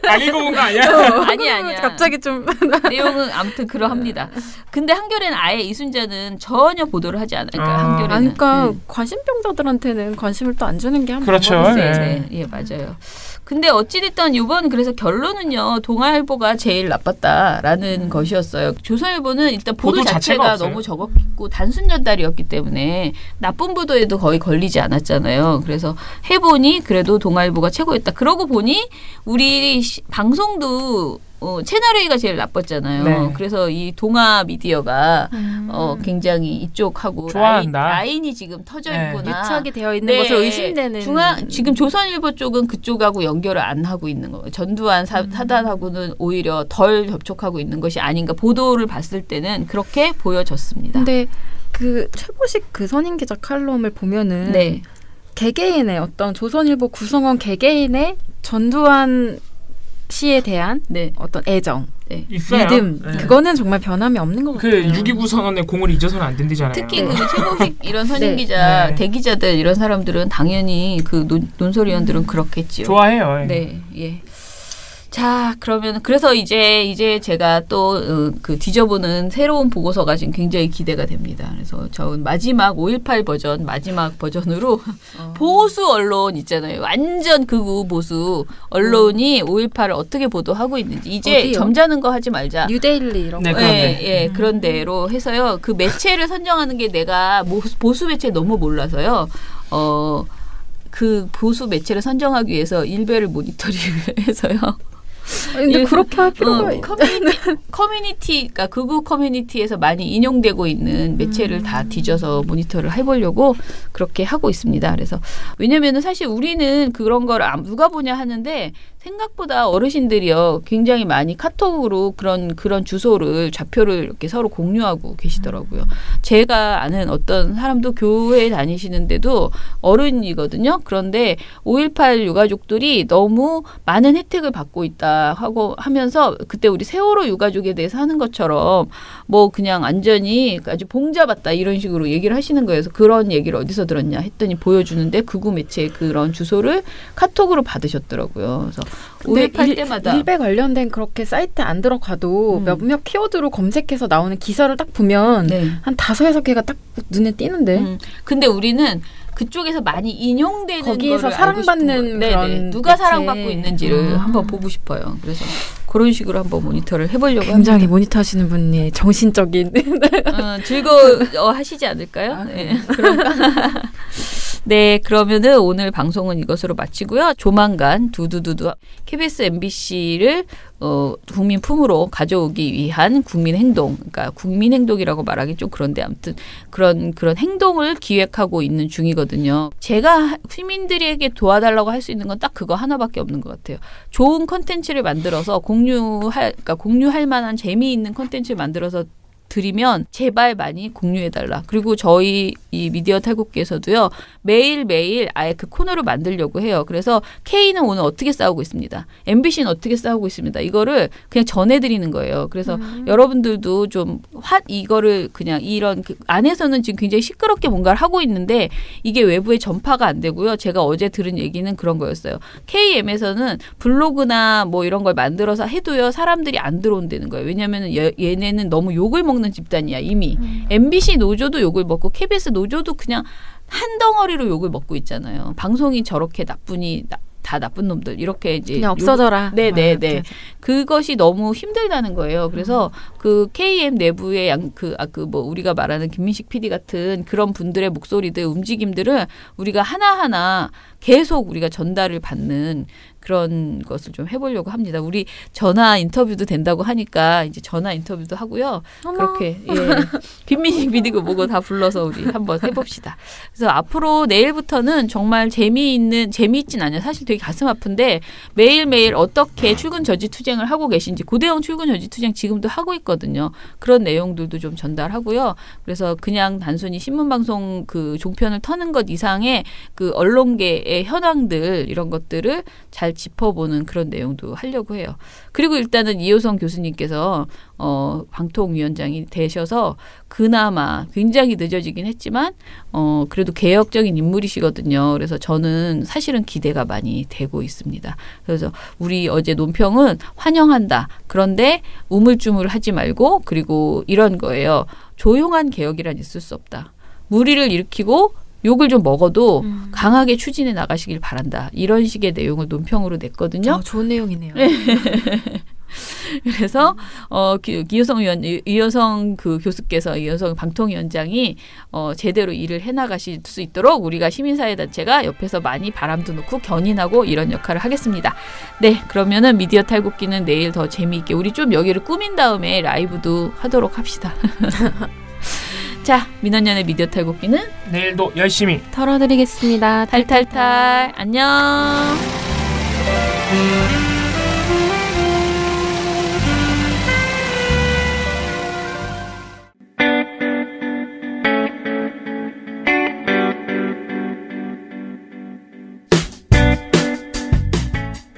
안 읽어본 거 아니야? 아니야. 갑자기 좀 내용은 아무튼 그러합니다. 근데 한겨레는 아예 이순자는 전혀 보도를 하지 않으니까 한겨레는. 그러니까 관심병자들한테는 관심을 또 안 주는 게 한 그렇죠. 네. 예, 맞아요. 근데 어찌됐든 이번 그래서 결론은요. 동아일보가 제일 나빴다라는 것이었어요. 조선일보는 일단 보도 자체가 너무 적었고 단순 전달이었기 때문에 나쁜 보도에도 거의 걸리지 않았잖아요. 그래서 해보니 그래도 동아일보가 최고였다. 그러고 보니 우리 방송도 채널A가 제일 나빴잖아요. 네. 그래서 이 동아 미디어가 굉장히 이쪽하고 라인이 지금 터져 있구나. 유착이 되어 있는 것을 의심되는. 지금 조선일보 쪽은 그쪽하고 연결을 안 하고 있는 거예요. 전두환 사단하고는 오히려 덜 접촉하고 있는 것이 아닌가. 보도를 봤을 때는 그렇게 보여졌습니다. 근데 그 최보식 그 선임 기자 칼럼을 보면은 개개인의 어떤 조선일보 구성원 개개인의 전두환 씨에 대한 어떤 애정, 믿음, 그거는 정말 변함이 없는 것 같아요. 6.29 선언의 공을 잊어서는 안 된다잖아요. 특히 그 최고식 이런 선임 기자, 대기자들 이런 사람들은 당연히 그 논설위원들은 그렇겠지요. 좋아해요. 네, 예. 자, 그러면 그래서 이제 제가 또 그 뒤져보는 새로운 보고서가 지금 굉장히 기대가 됩니다. 그래서 저 마지막 5.18 버전 마지막 버전으로 보수 언론 있잖아요. 완전 극우 보수 언론이 5.18을 어떻게 보도하고 있는지 이제 어디요? 점잖은 거 하지 말자. 뉴데일리 이런 거. 그런 데로 해서요. 그 매체를 선정하는 게 내가 보수 매체 너무 몰라서요. 그 보수 매체를 선정하기 위해서 일베를 모니터링을 해서요. 근데 그렇게 할 필요가 커뮤니티, 그러니까 극우 커뮤니티에서 많이 인용되고 있는 매체를 다 뒤져서 모니터를 해보려고 그렇게 하고 있습니다. 그래서 왜냐면은 사실 우리는 그런 걸 누가 보냐 하는데 생각보다 어르신들이요 굉장히 많이 카톡으로 그런 주소를 좌표를 이렇게 서로 공유하고 계시더라고요. 제가 아는 어떤 사람도 교회에 다니시는데도 어른이거든요. 그런데 5.18 유가족들이 너무 많은 혜택을 받고 있다 하고 하면서 그때 우리 세월호 유가족에 대해서 하는 것처럼 뭐 그냥 완전히 아주 봉잡았다 이런 식으로 얘기를 하시는 거예요. 그래서 그런 얘기를 어디서 들었냐 했더니 보여주는데 극우 매체의 그런 주소를 카톡으로 받으셨더라고요. 그래서 5.18 때마다 일베 관련된 그렇게 사이트 안 들어가도 몇몇 키워드로 검색해서 나오는 기사를 딱 보면 한 5-6개가 딱 눈에 띄는데. 근데 우리는 그쪽에서 많이 인용되는 거기에서 사랑받는 그런 누가 매체. 사랑받고 있는지를 한번 보고 싶어요. 그래서 그런 식으로 한번 모니터를 해보려고 굉장히 합니다. 모니터하시는 분이 정신적인 즐거워 하시지 않을까요? 네. 그런가? 네, 그러면은 오늘 방송은 이것으로 마치고요. 조만간 두두두두 KBS MBC를 국민 품으로 가져오기 위한 국민행동, 그러니까 국민행동이라고 말하기 좀 그런데 아무튼 그런 행동을 기획하고 있는 중이거든요. 제가 시민들에게 도와달라고 할 수 있는 건 딱 그거 하나밖에 없는 것 같아요. 좋은 콘텐츠를 만들어서 공유할 만한 재미있는 콘텐츠를 만들어서 드리면 제발 많이 공유해달라. 그리고 저희 이 미디어 탈곡기에서도요. 매일매일 아예 그 코너를 만들려고 해요. 그래서 K는 오늘 어떻게 싸우고 있습니다. MBC는 어떻게 싸우고 있습니다. 이거를 그냥 전해드리는 거예요. 그래서 여러분들도 좀 이거를 그냥 이런 안에서는 지금 굉장히 시끄럽게 뭔가를 하고 있는데 이게 외부에 전파가 안 되고요. 제가 어제 들은 얘기는 그런 거였어요. KM에서는 블로그나 뭐 이런 걸 만들어서 해도요. 사람들이 안 들어온다는 거예요. 왜냐하면 얘네는 너무 욕을 먹는 집단이야 이미. MBC 노조도 욕을 먹고 KBS 노조도 그냥 한 덩어리로 욕을 먹고 있잖아요. 방송이 저렇게 다 나쁜 놈들 이렇게 이제 그냥 없어져라. 네네네. 그것이 너무 힘들다는 거예요. 그래서 그 KM 내부의 뭐 우리가 말하는 김민식 PD 같은 그런 분들의 목소리들 움직임들을 우리가 하나하나 계속 우리가 전달을 받는 그런 것을 좀 해보려고 합니다. 우리 전화 인터뷰도 된다고 하니까 이제 전화 인터뷰도 하고요. 그렇게 김민식 PD가 뭐고 다 불러서 우리 한번 해봅시다. 그래서 앞으로 내일부터는 정말 재미있진 않아요. 사실 되게 가슴 아픈데 매일매일 어떻게 출근 저지 투쟁을 하고 계신지 고대형 출근 저지 투쟁 지금도 하고 있거든요. 그런 내용들도 좀 전달하고요. 그래서 그냥 단순히 신문방송 그 종편을 터는 것 이상의 그 언론계의 현황들 이런 것들을 잘 짚어보는 그런 내용도 하려고 해요. 그리고 일단은 이효성 교수님께서 방통위원장이 되셔서 그나마 굉장히 늦어지긴 했지만 그래도 개혁적인 인물이시거든요. 그래서 저는 사실은 기대가 많이 되고 있습니다. 그래서 우리 어제 논평은 환영한다. 그런데 우물쭈물하지 말고 그리고 이런 거예요. 조용한 개혁이란 있을 수 없다. 무리를 일으키고 욕을 좀 먹어도 강하게 추진해 나가시길 바란다. 이런 식의 내용을 논평으로 냈거든요. 좋은 내용이네요. 그래서 이효성 그 교수께서 이효성 방통위원장이 제대로 일을 해나가실 수 있도록 우리가 시민사회단체가 옆에서 많이 바람도 놓고 견인하고 이런 역할을 하겠습니다. 네, 그러면은 미디어 탈곡기는 내일 더 재미있게 우리 좀 여기를 꾸민 다음에 라이브도 하도록 합시다. 자, 민원연의 미디어 탈곡기는 내일도 열심히 털어드리겠습니다. 탈탈탈. 안녕.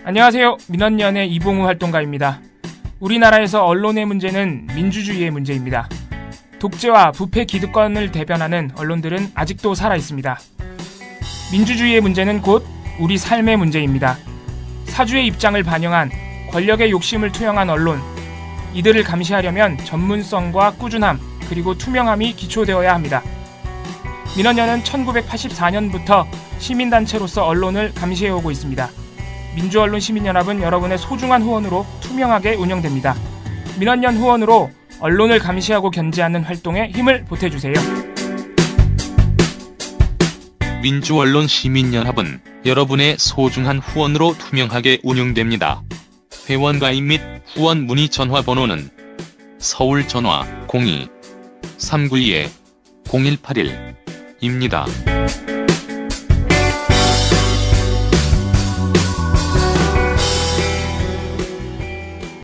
안녕하세요. 민원연의 이봉우 활동가입니다. 우리나라에서 언론의 문제는 민주주의의 문제입니다. 독재와 부패 기득권을 대변하는 언론들은 아직도 살아있습니다. 민주주의의 문제는 곧 우리 삶의 문제입니다. 사주의 입장을 반영한 권력의 욕심을 투영한 언론, 이들을 감시하려면 전문성과 꾸준함 그리고 투명함이 기초되어야 합니다. 민원연은 1984년부터 시민단체로서 언론을 감시해오고 있습니다. 민주언론 시민연합은 여러분의 소중한 후원으로 투명하게 운영됩니다. 민원연 후원으로 언론을 감시하고 견제하는 활동에 힘을 보태주세요. 민주언론 시민연합은 여러분의 소중한 후원으로 투명하게 운영됩니다. 회원 가입 및 후원 문의 전화번호는 서울 전화 02-392-0181입니다.